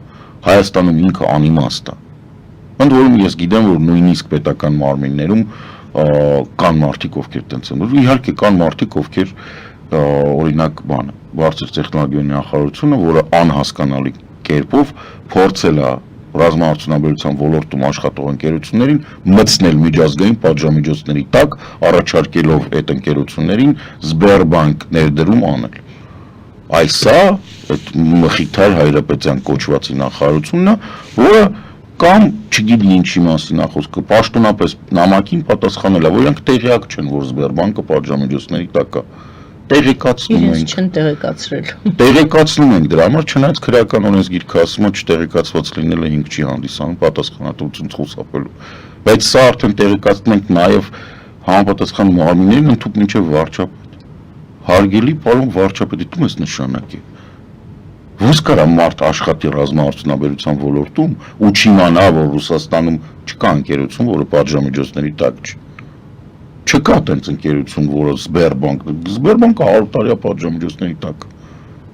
Հայաստանում ինքը անիմաստ է։ Ընդ որում ես գիտեմ, որ նույնիսկ պետական մարմիններում կան մարդիկ, ովքեր տենց են։ Իհարկե կան մարդիկ, ովքեր օրինակ բարձր տեխնոլոգիաների նախարարությունը, որը անհասկանալի կերպով փորձել է ռազմաարդյունաբերության ոլորտում աշխատող ընկերություններին մտցնել միջազգային պատժամիջոցների տակ, առաջարկելով այդ ընկերություններին Սբերբանկ ներդրում անել։ Այսա այդ Մխիթար Հայրապետյան կոչվածի նախարարությունն է, որը կամ չգիտի ինչի մասին է խոսքը, պաշտոնապես նամակին պատասխանել է, որ իրանք տեղյակ չեն, որ Սբերբանկը պատժամիջոցների տակ է։ Տեղեկացնում ենք։ Իրենց չեն տեղեկացրել։ Տեղեկացնում ենք դրա համար, չնայած քրեական օրենսգիրքը ասում է չտեղեկացված լինելը հիմք չի հանդիսանում պատասխանատվություն խուսափելու։ Բայց սա արդեն տեղեկացնում ենք նաև համապատասխան մարմիններին ընդհանուր մինչև վարչապետ։ Հարգելի պարոն վարչապետ, դու ես նշանակի։ Ոնց կարա մարդ աշխատի ռազմաարդյունաբերության ոլորտում ու չիմանա, որ Ռուսաստանում չկա ընկերություն, որը պատժամիջոցների տակ չի։ Չկա տենց ընկերություն, որը Սբերբանկը 100 տարի պատժամիջոցների տակ։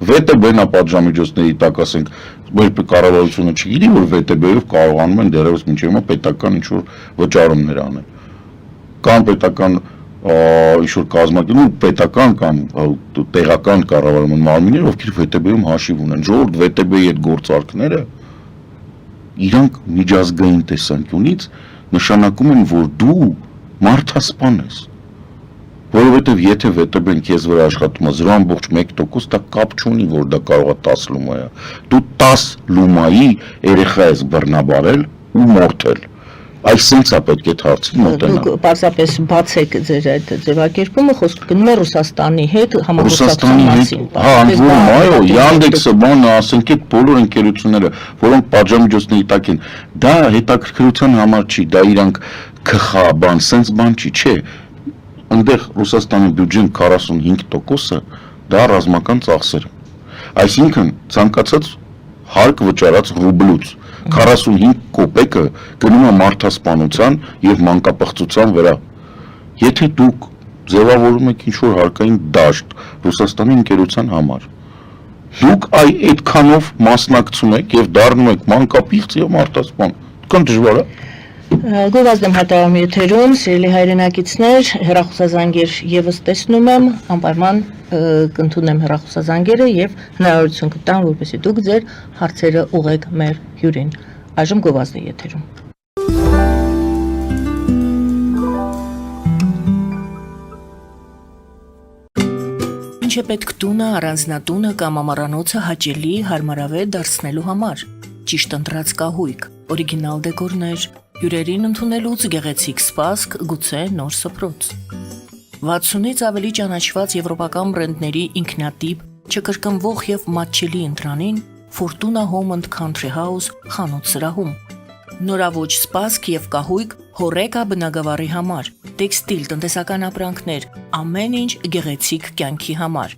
ՎՏԲ-ն է պատժամիջոցների տակ, ասենք, մեր կառավարությունը չգիտի, որ ՎՏԲ-ով կարողանում են դեռևս մինչև հիմա պետական ինչ-որ վճարումներ անել։ Կամ պետական ինչ-որ կազմակերպություն, պետական կամ տեղական կառավարման մարմիններ, ովքեր ՎՏԲ-ում հաշիվ ունեն, ժողովուրդ ՎՏԲ-ի այդ գործարքները իրանք միջազգային տեսանկյունից նշանակում են, որ դու մարդասպան ես, որովհետև եթե ՎՏԲ-ն քեզ վրա աշխատում է 0.1%, դա կապ չունի, որ դա կարող է 10 լումա է, դու 10 լումայի երեխա ես բռնաբարել ու մորթել, այսինքն սա պետք է հարցին մոտենալ։ Դուք պարզապես բացեք ձեր այդ ձևակերպումը, խոսքը գնում է Ռուսաստանի հետ համագործակցության մասին։ Այո, Yandex-ը, բանը, ասենք այդ բոլոր ընկերությունները, որոնք պատժամիջոցների տակ են, դա հետաքրքրության համար չի, դա իրանք քխա բան, սենց բան չի, չէ։ Այնտեղ Ռուսաստանի բյուջեն 45%-ը դա ռազմական ծախսեր են։ Այսինքն ցանկացած հարկ վճարած ռուբլուց 45 կոպեկը գնում է մարդասպանության եւ մանկապղծության վրա։ Եթե դուք ձևավորում եք ինչ-որ հարկային դաշտ Ռուսաստանի ընկերության համար, դուք այդքանով մասնակցում եք եւ դառնում եք մանկապիղծ եւ մարտասպան, կան դժվար է։ Գովազդ եմ հատարում եթերում, սիրելի հայրենակիցներ, հեռախոսազանգեր եւս տեսնում եմ, անպայման կընդունեմ հեռախոսազանգերը եւ հնարավորություն կտամ, որպեսզի դուք ձեր հարցերը ուղղեք մեր հյուրին։ Այժմ գովազդը եթերում։ Ինչ է պետք տունը, առանձնատունը կամ ամառանոցը հաճելի, հարմարավետ դարձնելու համար։ Ճիշտ ընտրած կահույք, օրիգինալ դեկորներ, հյուրերին ընդունելուց գեղեցիկ սպասք, գուցե նոր սփռոց։ 60-ից ավելի ճանաչված եվրոպական բրենդների ինքնատիպ, չկրկնվող եւ մատչելի ընտրանին Fortuna Home and Country House խանութ սրահում։ Նորավոճ սպասք եւ կահույք հորեկա բնագավառի համար, տեքստիլ, տնտեսական ապրանքներ, ամեն ինչ գեղեցիկ կյանքի համար։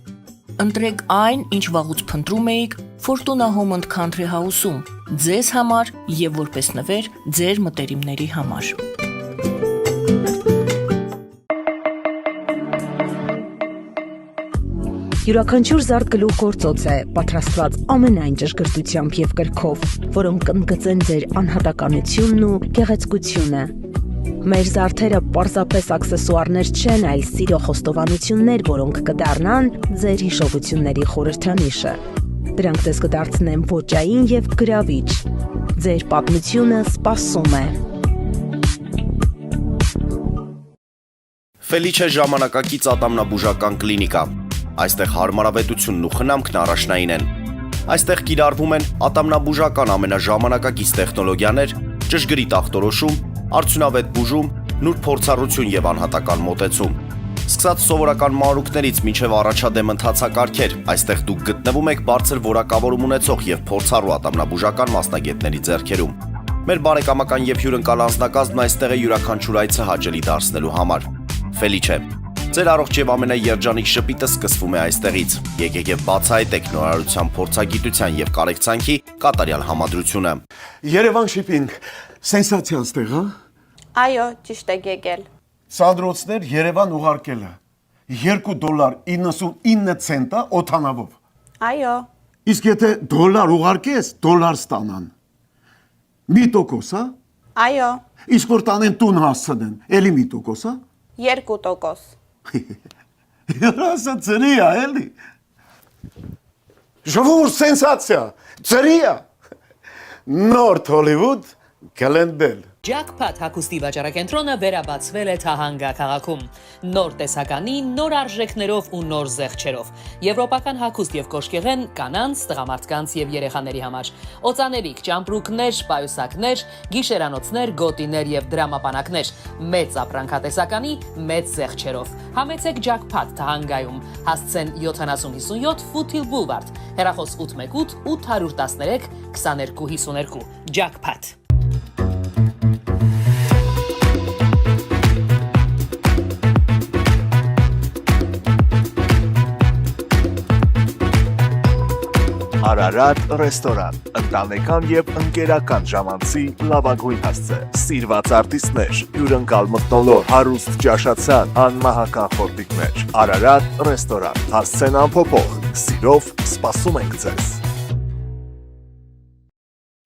Ընտրեք այն, ինչ վաղուց փնտրում էիք Fortuna Home and Country House-ում, ձեզ համար եւ որպես նվեր ձեր մտերիմների համար։ Յուրաքանչյուր զարդ գլուխ գործոց է, պատրաստված ամենայն ճշգրտությամբ եւ կրքով, որոնք կընդգծեն ձեր անհատականությունն ու գեղեցկությունը։ Մեր զարդերը պարզապես աքսեսուարներ չեն, այլ սիրո խոստովանություններ, որոնք կդառնան ձեր հիշողությունների խորհրդանիշը։ Դրանք ձեզ կդարձնեն ոճային եւ գրավիչ։ Ձեր պատմությունը սպասում է։ Ֆելիչե ժամանակակից ատամնաբուժական կլինիկա։ Այստեղ հարմարավետությունն ու խնամքն առաջնային են։ Այստեղ կիրառվում են ատամնաբուժական ամենաժամանակակից տեխնոլոգիաներ, ճշգրիտ ախտորոշում, արդյունավետ բուժում, նուրբ փորձառություն եւ անհատական մոտեցում։ Սկսած սովորական մանրուքներից մինչև առաջադեմ ընթացակարգեր, այստեղ դուք գտնվում եք բարձր որակավորում ունեցող եւ փորձառու ատամնաբուժական մասնագետների ձեռքերում։ Մեր բարեկամական եւ հյուրընկալ անձնակազմն այստեղ է յուրաքանչյուր այցը հաճելի դարձնելու համար։ Ֆելիչե, ձեր առողջ եւ ամենաերջանիկ շպիտը սկսվում է այստեղից։ Եկեք եւ բացահայտեք նորարարության, փորձագիտության եւ կարեկցանքի կատարյալ համադրությունը։ Երևան շիփինգ, սենսացիալ ստեղ, հա։ Այո, ճիշտ եք եկել։ Սանդրոցներ Երևան ուղարկելը $2.99 օթանավով։ Այո, Իսկ եթե դոլար ուղարկես, դոլար ստանան։ 1%, հա։ այո, Իսկ որ տանեն տուն հասցնեն, էլի 1%, հա։ 2%։ Երասը ծրի է, էլի։ Ժողովուրդ սենսացիա, ծրի է։ Նորթ Հոլիվուդ կլենդել։ Jackpot հագուստի վաճառակենտրոնը վերաբացվել է Թահանգա քաղաքում։ Նոր տեսականի, նոր արժեքներով ու նոր զեղչերով։ Եվրոպական հագուստ եւ կոշկեղեն կանանց, տղամարդկանց եւ երեխաների համար։ Օծանելիք, ճամպրուկներ, պայուսակներ, գիշերանոցներ, գոտիներ եւ դրամապանակներ։ Մեծ ապրանքատեսականի, մեծ զեղչերով։ Համեցեք Jackpot Թահանգայում։ Հասցեն 7057 Foothill Boulevard։ Հեռախոս 818 813 2252։ Jackpot։ Արարատ ռեստորան, ընտանեկան եւ ընկերական ժամանցի լավագույն հասցե, սիրված արտիստներ, հյուրընկալ մթնոլորտ, հարուստ ճաշացան, անմահական խորտիկներ, Արարատ ռեստորան, հասցեն անփոփոխ, սիրով սպասում ենք ձեզ։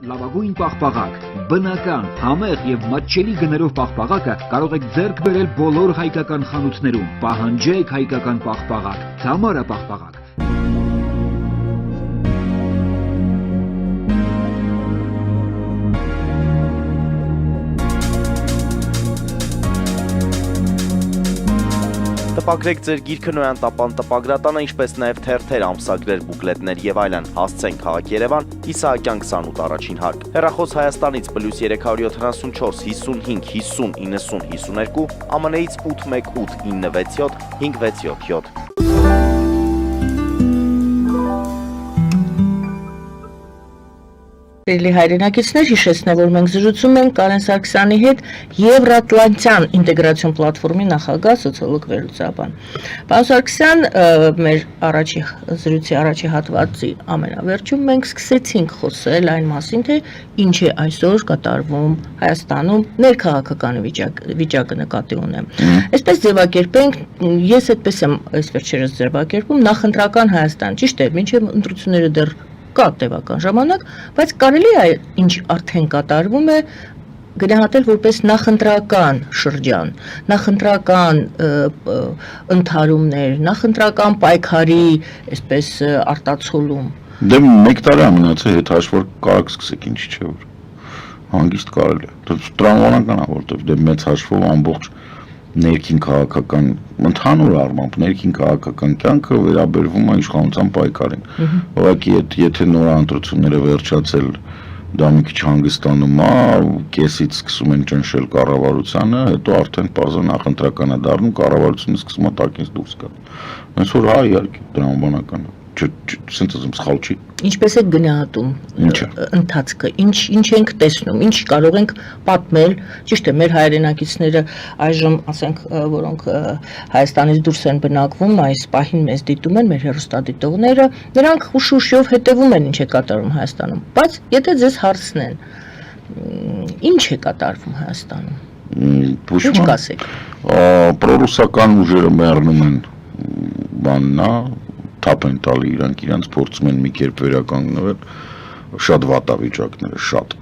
Լավագույն պաղպաղակ, բնական, համեղ եւ մատչելի գներով պաղպաղակը կարող եք ձեռք բերել բոլոր հայկական խանութներում։ Պահանջեք հայկական պաղպաղակ, Թամարա պաղպաղակ։ Տպագրեք ձեր գիրքը Նոյան տապան տպագրատանը, ինչպես նաև թերթեր, ամսագրեր, բուկլետներ եւ այլն։ Հասցեն քաղաք Երևան, Իսահակյան 28 առաջին հարկ։ Հեռախոս Հայաստանից +374 55 50 90 52, ԱՄՆ-ից 818 967 567։ Սիրելի հայրենակիցներ, հիշեցնեմ, որ մենք զրուցում ենք Կարեն Սարգսյանի հետ Եվրատլանտյան ինտեգրացիոն պլատֆորմի նախագահ սոցիոլոգ Վերլուծաբան։ Պարոն Սարգսյան, մեր զրույցի առաջի հատվածի ամենավերջում մենք սկսեցինք խոսել այն մասին, թե ինչ է այսօր կատարվում Հայաստանում ներքաղաքական վիճակը նկատի ունեմ։ Այսպես ձևակերպենք, ես այդպես եմ այս վերջերս ձևակերպում, նախընտրական Հայաստան, ճիշտ է, մինչև ընտրությունները դեռ կա տևական ժամանակ, բայց կարելի է ինչ արդեն կատարվում է գնահատել որպես նախընտրական շրջան, նախընտրական ընդհարումներ, նախընտրական պայքարի, այսպես արտացոլում։ Դե մեկ տարի ամնացել հետ հաշվոր կարակ սկսեք ինչի չէ որ հանգիստ կարելի է։ Տրամաբանական է, որտեղ դե մեծ հաշվով ամբողջ ներքին քաղաքական ընդհանուր առմամբ ներքին քաղաքական կյանքը վերաբերվում է իշխանության պայքարին։ Ուղղակի եթե նոր ընտրությունները վերջացել դա մի քիչ հանգստանում է, կեսից սկսում են ճնշել կառավարությանը, հետո արդեն բարձր նախընտրական է դառնում, կառավարությունը սկսում է տակից դուրս գալ։ Այնց որ հա իհարկե տրամաբանական է։ Սենց ասեմ սխալ չի։ Ինչպես է գնահատում ընթացքը, ինչ ենք տեսնում, ինչ կարող ենք պատմել, ճիշտ է, մեր հայրենակիցները այժմ, ասենք, որոնք Հայաստանից դուրս են բնակվում, այս պահին մեզ դիտում են, մեր հեռուստադիտողները, նրանք ուշ-ուշով հետևում են ինչ է կատարվում Հայաստանում, բայց եթե ձեզ հարցնեն, ինչ է կատարվում Հայաստանում, ինչ կասեք։ Պրոռուսական ուժերը մեռնում են բաննա թափ են տալի իրանք փորձում են մի կերպ վերականգնվել շատ վատավիճակները շատ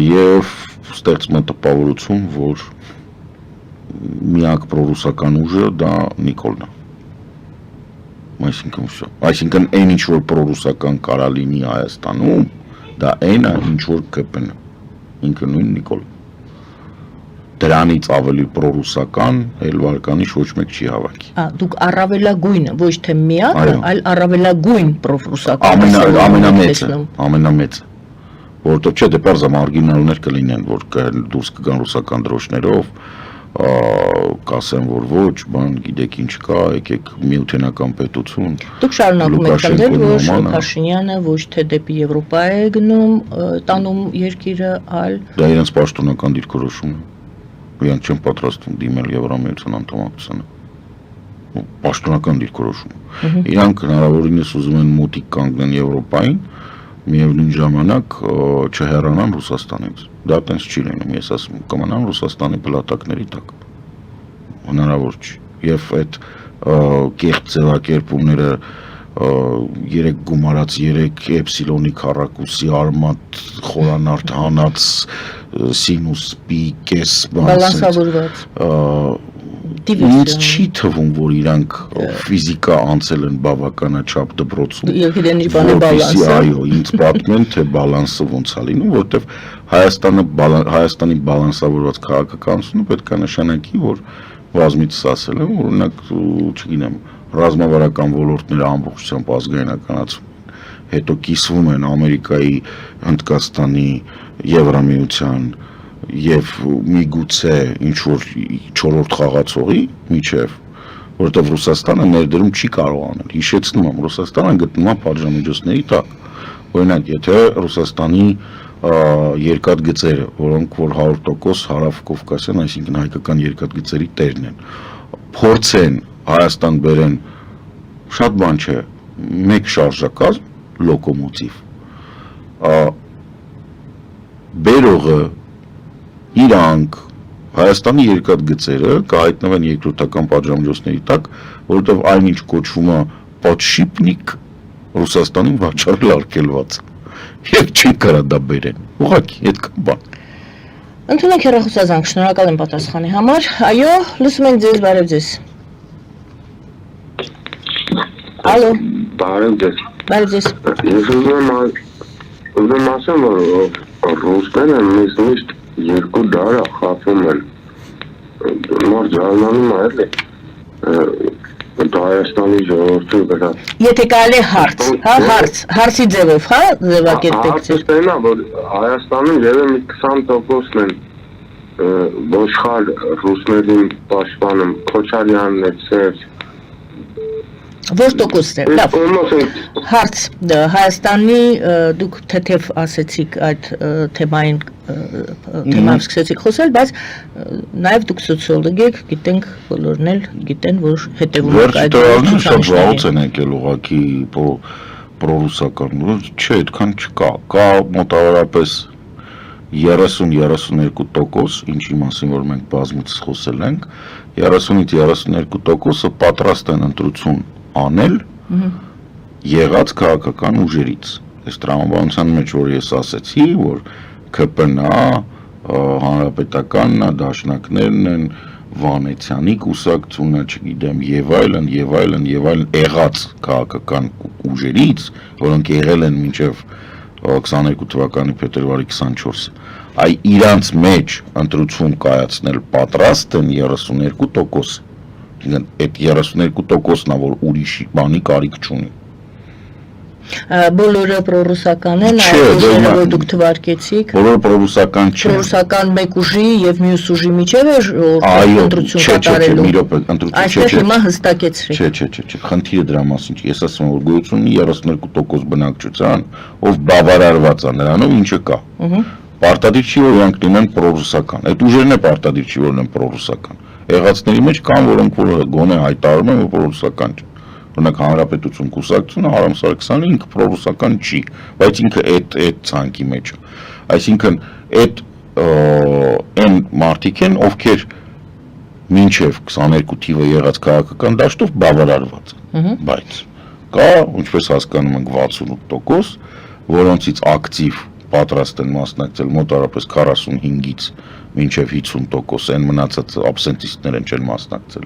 եւ ստեղծում են տպավորություն որ միակ պրոռուսական ուժը դա Նիկոլն է այսինքն այն ինչ որ պրոռուսական կարա լինի Հայաստանում դա այն է ինչ որ ԿՊ-ն ինքը նույն Նիկոլ դրանից ավելի պրոռուսական Էլվարկանիշ ոչ մեկ չի հավաքի։ Դուք առավելագույնը, ոչ թե միակ, այլ առավելագույն պրոռուսական ամենամեծը, որովհետև չէ, դե պարզ է մարգինալներ կլինեն, որ դուրս կգան ռուսական դրոշներով, կասեն, որ ոչ, բան գիտեք ինչ կա, եկեք միութենական պետություն։ Դուք շարունակում եք քննել, որ Փաշինյանը ոչ թե դեպի Եվրոպա է գնում, տանում երկիրը, այլ դա իրենց պաշտոնական դիրքորոշումն է։ Իրանք չեն պատրաստվում դիմել Եվրամիության անդամակցությանը։ Պաշտոնական դիրքորոշում։ Իրանք հնարավորինս ուզում են մոտիկ կանգնեն Եվրոպային, միևնույն ժամանակ չհեռանան Ռուսաստանից։ Դա տենց չի լինում, ես ասում կմնան Ռուսաստանի փլատակների տակ։ Հնարավոր չի։ Եվ այդ կեղծ ձևակերպումները 3 գումարած 3 էպսիլոնի քառակուսի արմատ խորանարդ հանած սինուս պի կես բալանսավորված ինձ չի թվում որ իրանք ֆիզիկա անցել են բավականաչափ դպրոցում որպեսզի այո ինձ պատմեն թե բալանսը ոնց է լինում որովհետև Հայաստանի բալանսավորված քաղաքականությունը պետք է նշանակի որ բազմիցս ասել եմ օրինակ չգիտեմ ռազմավարական ոլորտները ամբողջությամբ ազգայնականացում հետո կիսվում են Ամերիկայի, Հնդկաստանի, Եվրամիության եւ միգուցե ինչ որ 4-րդ խաղացողի միջև որովհետեւ Ռուսաստանը ներդրում չի կարող անել հիշեցնում եմ Ռուսաստանը գտնում է պատժամիջոցների տակ օրինակ եթե Ռուսաստանի երկաթգծերը որոնք որ 100% հարավ-կովկասյան այսինքն հայկական երկաթգծերի տերն են փորձեն Հայաստան բերեն շատ բան չէ մեկ շարժակազմ լոկոմոտիվ բերողը իրանք Հայաստանի երկաթգծերը կհայտնվեն երկրորդական պատժամիջոցների տակ որովհետև այնինչ կոչվում է պատշիպնիկ Ռուսաստանին վաճառել արգելված եւ չի կարա դա բերեն ուղղակի այդքան բան Ընդունենք հեռախոսազանգ շնորհակալ եմ պատասխանի համար այո լսում ենք ձեզ բարև ձեզ Ալո Բարև ձեզ Բարև ձեզ Ես ուզում ասեմ որ ռուսները մեզ միշտ 2 դար խափում են նոր զարմանում է էլի Հայաստանի ժողովրդի վրա Եթե կարելի հարց հարցի ձևով հա ձևակերպեք Հարցը նա որ Հայաստանում ևէ մի 20%-ն են ոչխար ռուսներին պաշտպանում Քոչարյանն է Սերժ Որ տոկոսն է։ Լավ։ Հարց Հայաստանի դուք թեթև ասեցիք այդ թեմային թեմայով սկսեցիք խոսել, բայց նաև դուք սոցիոլոգ եք, գիտենք բոլորն էլ գիտեն, որ հետևում եք այդ շատ են եկել ուղղակի պրոռուսական, չէ, այդքան չկա, կա մոտավորապես 30-32%, ինչի մասին որ մենք բազմիցս խոսել ենք, 30-32%-ը պատրաստ են ընտրություն անել եղած քաղաքական ուժերից։ Այս տրամաբանության մեջ որ ես ասեցի, որ ԿՊՆ-ը, հանրապետականն է, դաշնակներն են, Վանեցյանի կուսակցությունը, չգիտեմ, եւ այլն, եղած քաղաքական ուժերից, որոնք եղել են մինչև 22 թվականի փետրվարի 24-ը, այ իրանց մեջ ընտրություն կայացնել պատրաստ են 32%, այդ 32%-ն է, որ ուրիշ բանի կարիք չունի։ Բոլորը պրոռուսական են, այդ ուժերը, որ դուք թվարկեցիք։ Բոլորը պրոռուսական չեն։ Պրոռուսական մեկ ուժի եւ մյուս ուժի միջև է ընտրություն կատարելու։ Այստեղ հիմա հստակեցրեք։ Չէ, խնդիրը դրա մասին չի։ Ես ասում եմ, որ գոյություն ունի 32% բնակչության, ով բավարարված է նրանով, ինչը կա։ Պարտադիր չի, որ նրանք լինեն պրոռուսական։ Այդ ուժերն է պարտադիր չի, որ լինեն պրոռուսական։ Եղածների մեջ կան, որոնք որ գոնե հայտարարում են, որ պրոռուսական չեն։ Օրինակ հանրապետություն կուսակցությունը Արամ Սարգսյանը ինքը պրոռուսական չի, բայց ինքը այդ ցանկի մեջ է։ Այսինքն այդ այն մարդիկ են, ովքեր մինչև 22 թիվը եղած քաղաքական դաշտով բավարարված են, բայց կա, ինչպես հասկանում ենք 68%, որոնցից ակտիվ պատրաստ են մասնակցել մոտավորապես 45-ից մինչև 50%, այն մնացած աբսենտիստներ են չեն մասնակցել,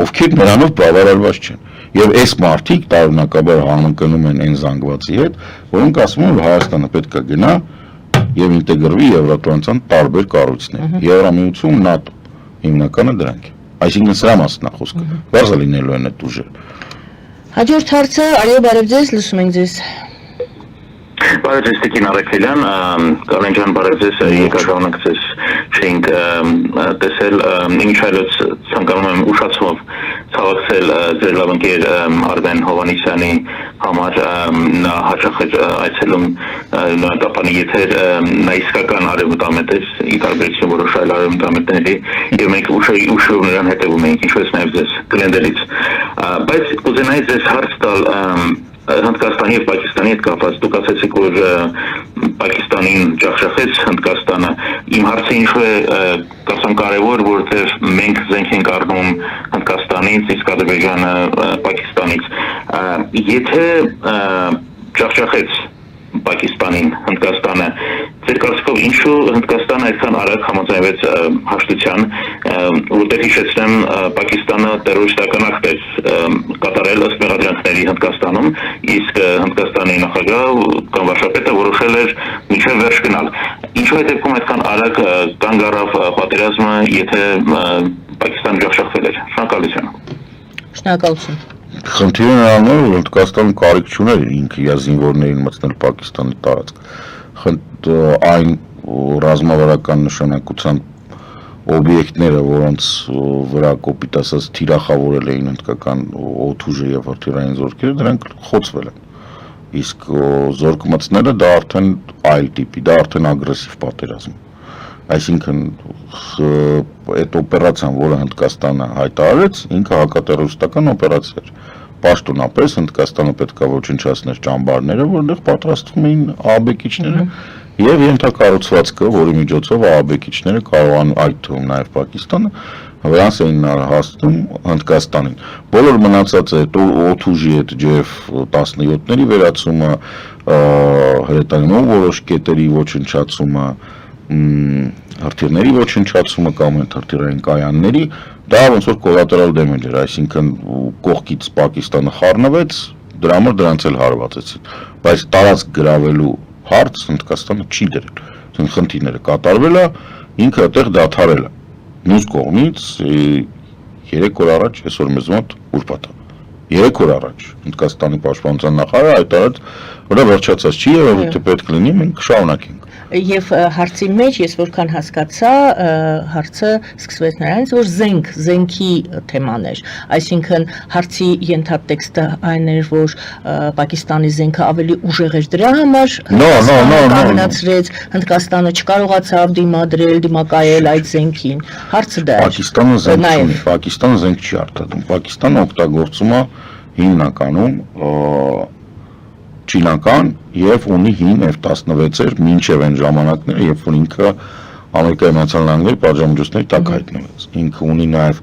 ովքեր նրանով բավարարված չեն։ Եվ այս մարդիկ տարօրինակաբար համընկնում են այն զանգվածի հետ, որոնք ասում են, որ Հայաստանը պետք է գնա եւ ինտեգրվի Եվրատլանտյան տարբեր կառույցներ։ Եվրամիություն, ՆԱՏՕ, հիմնականը դրանք են։ Այսինքն սրա մասին է խոսքը։ Բարձր լինելու են այդ ուժերը։ Հաջորդ հարցը, այո, բարև ձեզ, լսում ենք ձեզ։ Բարև ձեզ Տիկին Արաքելյան, Կարեն ջան, բարև ձեզ, եկաժանակ ձեզ չենք տեսել, ինչ այլոց ցանկանում եմ ուշացումով ցավակցել ձեր լավ ընկեր Արմեն Հովհաննիսյանի համար, նա հաճախ է այցելում նորատապանի եթեր, նա իսկական արևմտամետ է, ի տարբերություն որոշ այլ արևմտամետների, եւ մենք ուշով նրան հետևում ենք, ինչպես նաեւ ձեզ գլենդելից, բայց կուզենայի ձեզ հարց տալ Հնդկաստանի եւ Պակիստանի հետ կապված, դուք ասացիք, որ Պակիստանին ջախջախեց Հնդկաստանը, իմ հարցը ինչու է կարծեմ կարևոր, որովհետեւ մենք զենք ենք առնում Հնդկաստանից, իսկ Ադրբեջանը Պակիստանից, եթե ջախջախեց Պակիստանին Հնդկաստանը, ձեր կարծիքով ինչու Հնդկաստանը այդքան արագ համաձայնվեց հաշտության, որտեղ հիշեցնեմ Պակիստանը տերորիստական ակտ է կատարել ըստ մեղադրանքների Հնդկաստանում, իսկ Հնդկաստանի նախագահ կամ վարչապետը որոշել էր մինչև վերջ գնալ։ Ինչու է դեպքում այդքան արագ կանգ առավ պատերազմը, եթե Պակիստանը ջախջախվել էր։ Շնորհակալություն։ Շնորհակալություն։ Խնդիրը նրանն է, որ Հնդկաստանը կարիք չուներ ինքը իր զինվորներին մտցնել Պակիստանի տարածք։ Այն ռազմավարական նշանակության օբյեկտները, որոնց վրա կոպիտ ասած թիրախավորել էին հնդկական օդուժը եւ հրթիռային զորքերը, դրանք խոցվել են։ Իսկ զորք մտցնելը դա արդեն այլ տիպի, դա արդեն ագրեսիվ պատերազմ։ Այսինքն այդ օպերացիան, որը Հնդկաստանը հայտարարեց, ինքը հակատերորիստական օպերացիա էր։ Պաշտոնապես Հնդկաստանը պետք է ոչնչացներ ճամբարները, որտեղ պատրաստվում էին ԱԲԿ-իչները եւ ենթակառուցվածքը, որի միջոցով ԱԲԿ-իչները կարողան այդ թվում նաեւ Պակիստանը վրանց էին հասնում Հնդկաստանին։ Բոլոր մնացած այդ օդուժի այդ JF-17-ների վերացումը, հրետանու որոշ կետերի ոչնչացումը, հրթիռների ոչնչացումը կամ հրթիռային կայանների, դա ոնց որ կոլատերալ դեմեջ էր, այսինքն կողքից Պակիստանը խառնվեց, դրա համար դրանց էլ հարվածեցին, բայց տարածք գրավելու հարց Հնդկաստանը չի դրել, խնդիրները կատարվել է, ինքը այդտեղ դադարել է։ Մյուս կողմից 3 օր առաջ, այսօր մեզ մոտ ուրբաթ է, 3 օր առաջ Հնդկաստանի պաշտպանության նախարարը հայտարարեց, որ վերջացած չի եւ եթե պետք լինի մենք կշարունակենք։ Եվ հարցի մեջ ես որքան հասկացա, հարցը սկսվեց նրանից, որ զենքի թեման էր, այսինքն հարցի ենթատեքստը այն էր, որ Պակիստանի զենքը ավելի ուժեղ էր դրա համար, կանգնացրեց, Հնդկաստանը չկարողացավ դիմակայել այդ զենքին, հարցը դա էր։ Պակիստանը զենք չի արտադրում, Պակիստանը օգտագործում է հիմնականում չինական եւ ունի հին F-16-եր մինչեւ այն ժամանակները, երբ որ ինքը Ամերիկայի Միացյալ Նահանգների պատժամիջոցների տակ հայտնվեց։ Ինքը ունի նաեւ,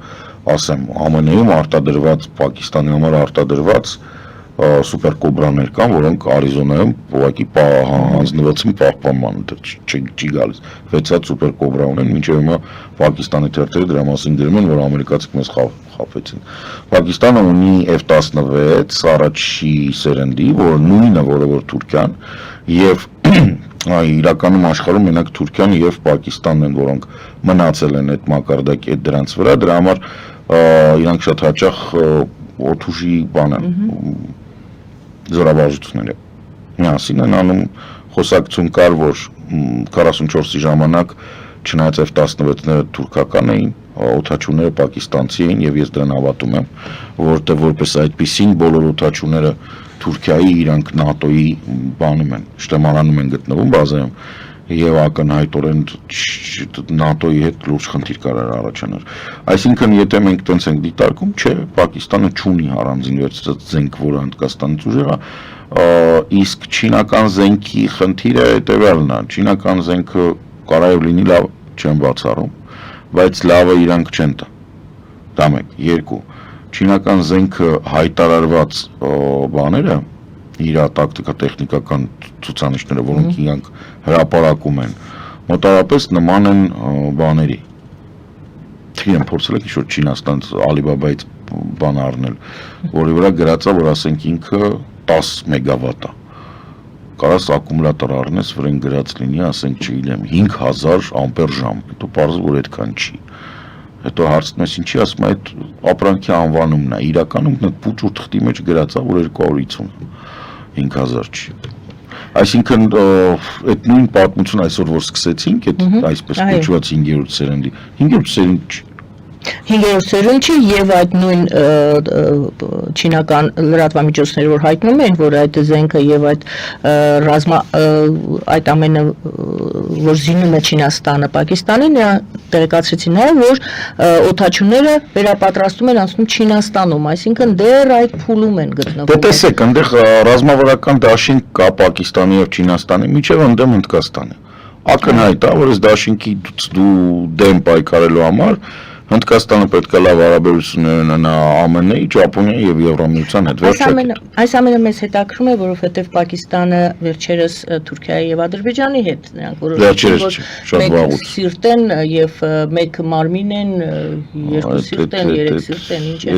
ասեմ, ԱՄՆ-ում արտադրված, Պակիստանի համար արտադրված սուպեր կոբրաներ կան, որոնք Արիզոնայում ուղղակի հանձնված են պահպանման, չի գալիս։ 6 հատ սուպեր կոբրա ունեն, մինչև հիմա Պակիստանի թերթերը դրա մասին գրում են, որ ամերիկացիք մեզ խաբեցին։ Պակիստանը ունի F-16 առաջի սերնդի, որ նույնը, որը որ Թուրքիան, եւ իրականում աշխարհում մենակ Թուրքիան եւ Պակիստանն են, որոնք մնացել են այդ մակարդակի այդ դրանց վրա, դրա համար իրանք շատ հաճախ օդուժի բանը զորավարժությունները միասին են անում, խոսակցություն կար, որ 44-ի ժամանակ չնայած F-16-ները թուրքական էին, օդաչուները պակիստանցի էին եւ ես դրան հավատում եմ, որտեղ որպես այդպիսին բոլոր օդաչուները Թուրքիայի իրանք ՆԱՏՕ-ի բանում են, շտեմարանում են գտնվում բազայում եւ ակնհայտորեն ՆԱՏՕ-ի հետ լուրջ խնդիր կարող առաջանար։ Այսինքն, եթե մենք տենց ենք դիտարկում, չէ, Պակիստանը չունի առանձին զենք, որը Հնդկաստանից ուժեղ է, իսկ չինական զենքի խնդիրը հետեւյալն է, չինական զենքը կարող լինի լավ, չեմ բացառում, բայց լավը իրանք չեն տա։ Դա մեկ, երկու, չինական զենքը հայտարարված բաները իր տակտիկա-տեխնիկական ցուցանիշները, որոնք իրանք հրապարակում են, մոտավորապես նման են բաների։ Թիրեմ փորձել եք ինչ-որ Չինաստանից Alibaba-ից բան առնել, որի վրա գրած է, որ ասենք ինքը 10 մեգավատ է։ Կարաս ակումուլատոր առնես, վրան գրած լինի, ասենք չգիտեմ 5000 ամպեր ժամ, հետո պարզվում որ այդքան չի։ Հետո հարցնում ես ինչի, ասում է այդ ապրանքի անվանումն է, իրականում նա փուճ ու թղթի մեջ գրած է, որ 250 է, 5000 չի։ Այսինքն այդ նույն պատմությունը այսօր որ սկսեցինք, այդ այսպես կոչված 5-րդ սերնդի, 5-րդ սերունդ 5-րդ սերունդը եւ այդ նույն չինական լրատվամիջոցները որ հայտնում են, որ այդ զենքը եւ այդ այդ ամենը որ զինում է Չինաստանը, Պակիստանը, նա տեղեկացրեցին նաեւ, որ օդաչուները վերապատրաստում են անցնում Չինաստանում, այսինքն դեռ այդ փուլում են գտնվում։ Դե տեսեք, այնտեղ ռազմավարական դաշինք կա Պակիստանի եւ Չինաստանի միջեւ ընդդեմ Հնդկաստանի։ Ակնհայտ է, որ այս դաշինքի դու դեմ պայքարելու համար Հնդկաստանը պետք է լավ հարաբերություններ ունենա ԱՄՆ-ի, Ճապոնիայի եւ Եվրամիության հետ, վերջերս։ Այս ամենը մեզ հետաքրում է, որովհետեւ Պակիստանը վերջերս Թուրքիայի եւ Ադրբեջանի հետ նրանք որոշեցին, որ մեկ սիրտ են եւ մեկ մարմին են, երկու սիրտ են, երեք սիրտ են, ինչ է։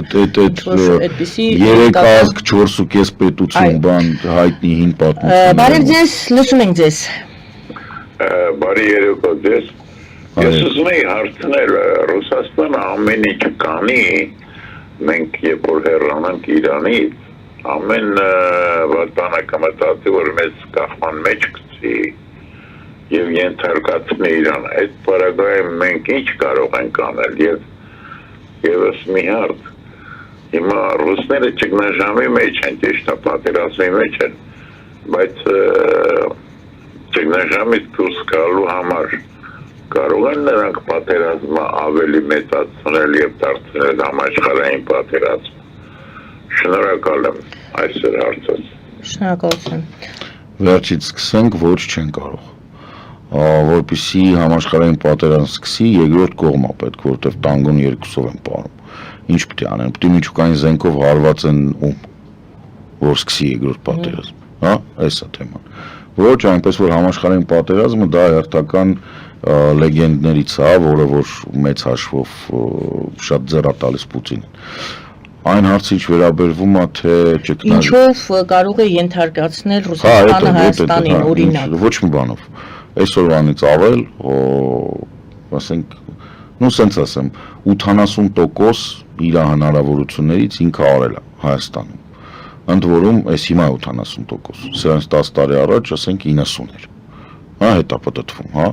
Այդպիսի 3 ազգ 4.5 պետություն բան հայտնի հին պատմություն։ Բարև ձեզ, լսում ենք ձեզ։ Բարի երեկո ձեզ։ Ես ուզում եի հարցնել, Ռուսաստանը ամեն ինչ կանի, մենք երբ որ հեռանանք Իրանից, ամեն բանը կմտածի, որ մեզ կախման մեջ գցի եւ ենթարկացնի Իրան։ Այդ պարագայում մենք ինչ կարող ենք անել եւ եւս մի հարց։ Հիմա ռուսները ճգնաժամի մեջ են, ճիշտ է, պատերազմի մեջ են, բայց ճգնաժամից դուրս գալու համար կարող են նրանք պատերազմը ավելի մեծացնել եւ դարձնել համաշխարհային պատերազմ։ Շնորհակալ եմ այսօր հարցս։ Շնորհակալություն։ Վերջից սկսենք, ոչ չեն կարող։ Որպեսզի համաշխարհային պատերազմ սկսի, երկրորդ կողմը պետք, որտեղ տանգոն երկուսով են պարում։ Ինչ պետք է անեն։ Պետք է միջուկային զենքով հարված են որ սկսի երկրորդ պատերազմ, հա, այս է թեման։ Ոչ այնպես որ համաշխարհային պատերազմը դա հերթական լեգենդներից է, որը որ մեծ հաշվով շատ ձեռա տալիս Պուտինին։ Այն հարցը ինչ վերաբերվում է, թե ճգնաժամը ինչով կարող է ենթարկացնել Ռուսաստանը Հայաստանին օրինակ։ Ոչ մի բանով։ Այսօրվանից ավել, ասենք, նո սենց ասեմ, 80% իր հնարավորություններից ինքը արել է Հայաստանում։ Ընդ որում, այս հիմա 80%, սրանց 10 տարի առաջ, ասենք 90 էր։ հա, հետ է պատտվում, հա։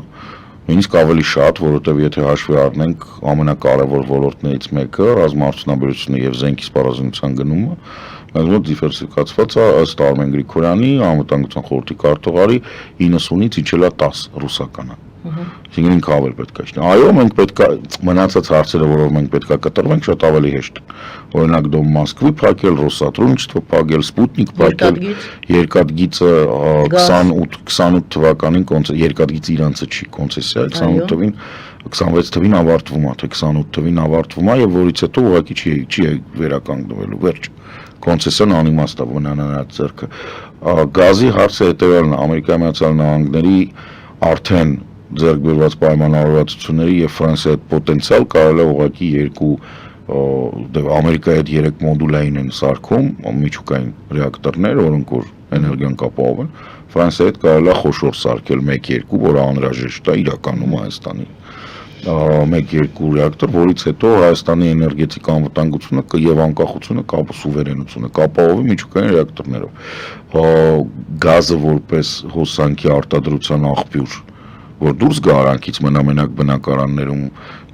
Նույնիսկ ավելի շատ, որովհետև եթե հաշվի առնենք ամենակարևոր ոլորտներից մեկը ռազմաարդյունաբերությունը եւ զենքի սպառազինության գնումը, մեզ մոտ դիվերսիֆիկացված է ըստ Արմեն Գրիգորյանի անվտանգության խորհրդի քարտուղարի 90-ից իջել է 10 ռուսականը։ Այսինքն ինքը ավելի պետք է իջնի։ Այո, մենք պետք է մնացած հարցերը, որով մենք պետք է կտրվենք, շատ ավելի հեշտ են։ Օրինակ դոմ Մոսկվի փակել, Ռոսատրունչտվը փակել, Սպուտնիկ փակել, երկաթգիծը 28 թվականին երկաթգիծը իրանցը չի կոնցեսիա, 28 թվին 26 թվին ավարտվում է, թե 28 թվին ավարտվում է եւ որից հետո ուղղակի չի վերականգնվելու, վերջ։ Կոնցեսիան անիմաստ է բնանանած ձեռքը։ Գազի հարցը հետեւյալն է, Ամերիկայի Միացյալ Նահանգների արդեն ձեռք բերված պայմանավորվածությունների եւ Ֆրանսիայի հետ պոտենցիալ կարելի է ուղղակի երկու Ամերիկայի հետ 3 մոդուլային են սարքում միջուկային ռեակտորներ, որոնք որ էներգիան կապահովեն, Ֆրանսիայի հետ կարելի է խոշոր սարքել 1-2, որը անհրաժեշտ է իրականում Հայաստանի 1-2 ռեակտոր, որից հետո Հայաստանի էներգետիկ անվտանգությունը եւ անկախությունը սուվերենությունը կապահովի միջուկային ռեակտորներով։ Գազը որպես հոսանքի արտադրության աղբյուր, որ դուրս գա արանքից մենամենակ բնակարաններում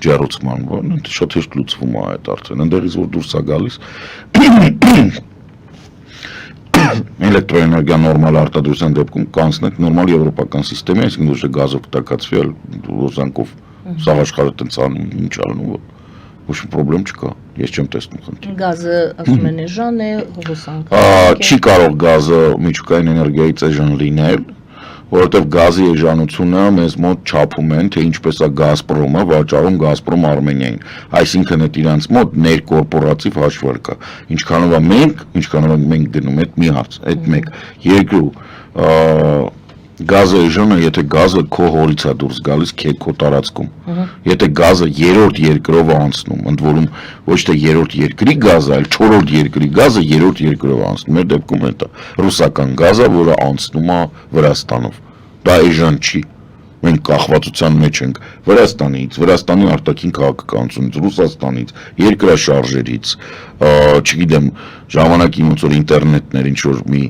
ջեռուցման, որն շատ հեշտ լուծվում է այդ արդեն, այնտեղից որ դուրս է գալիս էլեկտրոէներգիա նորմալ արտադրության դեպքում կանցնենք նորմալ եվրոպական համակարգի, այսինքն ոչ թե գազով կտակածվի, հոսանքով Սաղ աշխարհը տենց անում, ինչ անում, ոչ մի խնդրեմ չկա, ես չեմ տեսնում խնդիր։ Գազը ասում են էժան է, հոսանքը։ Չի կարող գազը միջուկային էներգիայից էժան լինել, որովհետև գազի էժանությունը մեզ մոտ չափում են, թե ինչպես է Գազպրոմը վաճառում Գազպրոմ Արմենիային, այսինքն այդ իրանց մոտ ներկորպորատիվ հաշվար կա, ինչքանով է մենք գնում, այդ մի հարց, այդ մեկ, երկու Գազը էժանը, եթե գազը քո հորից է դուրս գալիս քո տարածքում, եթե գազը երրորդ երկրով է անցնում, ընդ որում ոչ թե երրորդ երկրի գազը, այլ չորրորդ երկրի գազը երրորդ երկրով է անցնում, մեր դեպքում դա ռուսական գազը, որը անցնում է Վրաստանով, դա էժան չի, մենք կախվածության մեջ ենք Վրաստանից, Վրաստանի արտաքին քաղաքականությունից, Ռուսաստանից, երկրաշարժերից, չգիտեմ, ժամանակի ոնց որ ինտերնետներ ինչ որ մի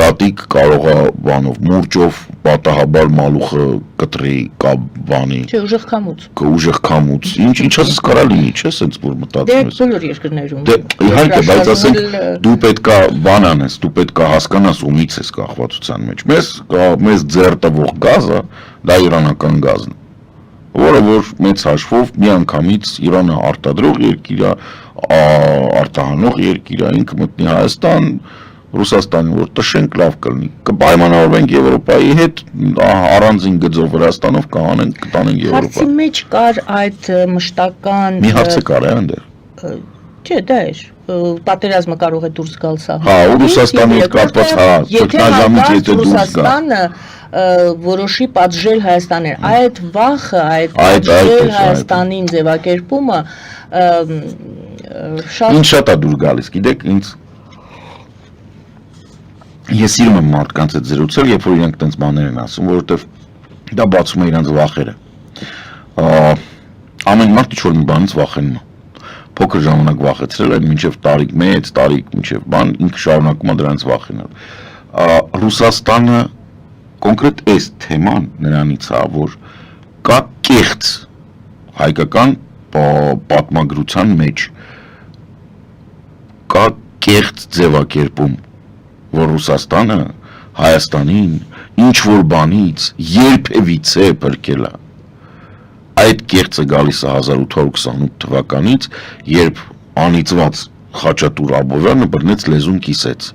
տատիկ կարող է բանով մուրճով պատահաբար մալուխը կտրի կամ բանի Չէ, ուժեղ քամուց։ Ուժեղ քամուց։ Ինչ ասես կարա լինի, չէ՞, սենց որ մտածում ես։ Դե բոլոր երկրներում։ Դե իհարկե, բայց ասենք դու պետքա բան անես, դու պետքա հասկանաս ումից ես կախվածության մեջ։ Մեզ ձեռ տվող գազը դա իրանական գազն է, որը որ մեծ հաշվով միանգամից Իրանը արտադրող երկիր է, արտահանող երկիր է, ինքը մտնի Հայաստան, Ռուսաստանի, որ տշենք լավ կլինի, կպայմանավորվենք Եվրոպայի հետ, առանձին գծով Վրաստանով կտանենք Եվրոպա։ Հարցի մեջ կար այդ մշտական Մի հարց է կար այնտեղ։ Չէ, դա էր, պատերազմը կարող է դուրս գալ սա։ Հա, ու Ռուսաստանի հետ կապված, հա, ճգնաժամից եթե դուրս գա։ Ռուսաստանը որոշի պատժել Հայաստանին, այդ վախը, այդ պատժել Հայաստանին ձևակերպումը Ինչ շատ է դուր գալիս, գիտեք, ինձ Ես սիրում եմ մարդկանց հետ զրուցել, երբ որ իրենք տենց բաներ են ասում, որովհետև դա բացում է իրենց վախերը։ Ամեն մարդ ինչ-որ մի բանից վախենում է։ Փոքր ժամանակ վախեցրել են, մինչև տարիք մեծ, տարիք մինչև բան, ինքը շարունակում է դրանից վախենալ։ Ռուսաստանը կոնկրետ այս թեման նրանից է, որ կա կեղծ հայկական պատմագրության մեջ կա կեղծ ձևակերպում, որ Ռուսաստանը Հայաստանին ինչ-որ բանից երբևիցե փրկել է։ Այդ կեղծը գալիս է 1828 թվականից, երբ անիծված Խաչատուր Աբովյանը բռնեց լեզուն կիսեց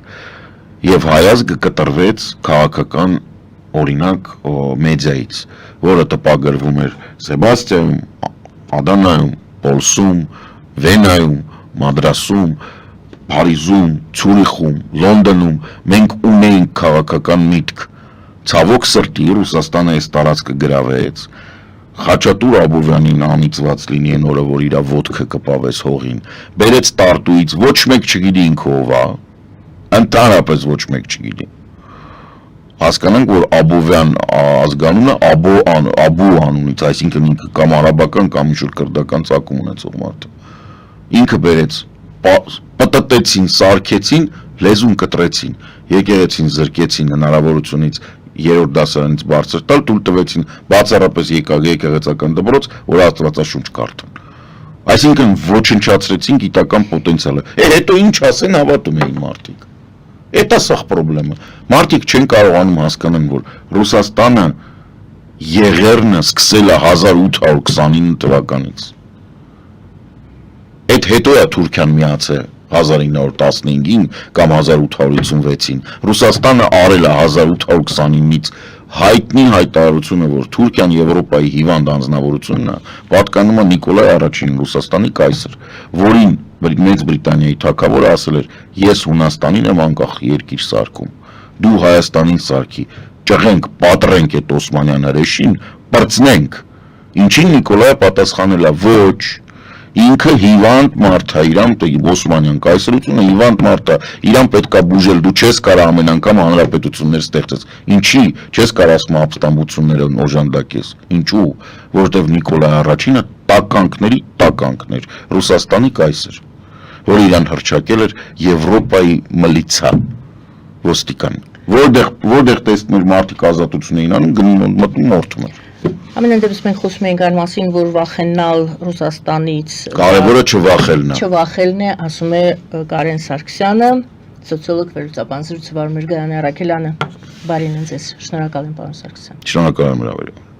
եւ հայազգը կտրվեց քաղաքական օրինակ մեդիայից, որը տպագրվում էր Սեբաստիայում, Ադանայում, Պոլսում, Վենայում, Մադրասում, Փարիզում, Ցյուրիխում, Լոնդոնում մենք ունեինք քաղաքական միտք։ Ցավոք սրտի Ռուսաստանը այս տարածքը գրավեց։ Խաչատուր Աբովյանին անիծված լինի այն օրը, որ իր ոտքը կպավեց հողին։ Բերեց Տարտուից, ոչ մեկ չգիտի ինքը ով է։ Ընդհանրապես ոչ մեկ չգիտի։ Հասկանանք, որ Աբովյան ազգանունը Աբու անունից, այսինքն ինքը կամ արաբական կամ ինչ-որ քրդական ծագում ունեցող մարդ է։ Ինքը բերեց պտտեցին, սարքեցին, լեզուն կտրեցին, եկեղեցին զրկեցին հնարավորությունից երրորդ դասարանից բարձր տալ, թույլ տվեցին բացառապես եկեղեցական դպրոց, որ Աստվածաշունչ կարդան։ Այսինքն ոչնչացրեցին գիտական պոտենցիալը։ Հետո ինչ ասեն, հավատում էին մարդիկ։ Էտա սա խնդրեմը։ Մարդիկ չեն կարողանում հասկանալ, որ Ռուսաստանը եղերնը սկսել է 1829 թվականից։ Այդ հետո է Թուրքիան միացել 1915-ին կամ 1856-ին։ Ռուսաստանը արել է 1829-ից հայտնի հայտարարությունը, որ Թուրքիան Եվրոպայի հիվանդ անձնավորությունն է, պատկանում է Նիկոլայ առաջին Ռուսաստանի կայսր, որին Մեծ Բրիտանիայի թագավորը ասել էր. ես Հունաստանին եմ անկախ երկիր սարքում, դու Հայաստանին սարքի, ճղենք, պատռենք այդ Օսմանյան հրեշին, պրծնենք։ Ինչին Նիկոլայը պատասխանել է. ոչ, ինքը հիվանդ մարդ է, իրան Օսմանյան կայսրությունը հիվանդ մարդ է, իրան պետքա բուժել, դու չես կարող ամեն անգամ հանրապետություններ ստեղծես։ Ինչի, չես կարող ասում ապստամբությունները օժանդակես։ Ինչու, որովհետև Նիկոլայ առաջինը տականքների տականքներ, Ռուսաստանի կայսր, որ իրան հռչակել էր Եվրոպայի մլիցա ոստիկան, որտեղ տեսնում մարդիկ ազատություն էին անում, գնում մտնում մորթում էր։ Ամենայն դեպս մենք խոսում ենք այն մասին, որ վախենալ Ռուսաստանից Կարևորը չվախելն է։ Չվախելն է, ասում է Կարեն Սարգսյանը, սոցիոլոգ, վերլուծաբան, զրուցվար Միրգայանի Արաքելյանը։ Բարին ձեզ, շնորհակալ եմ պարոն Սարգսյան։ Շնորհակալ եմ հրավերին։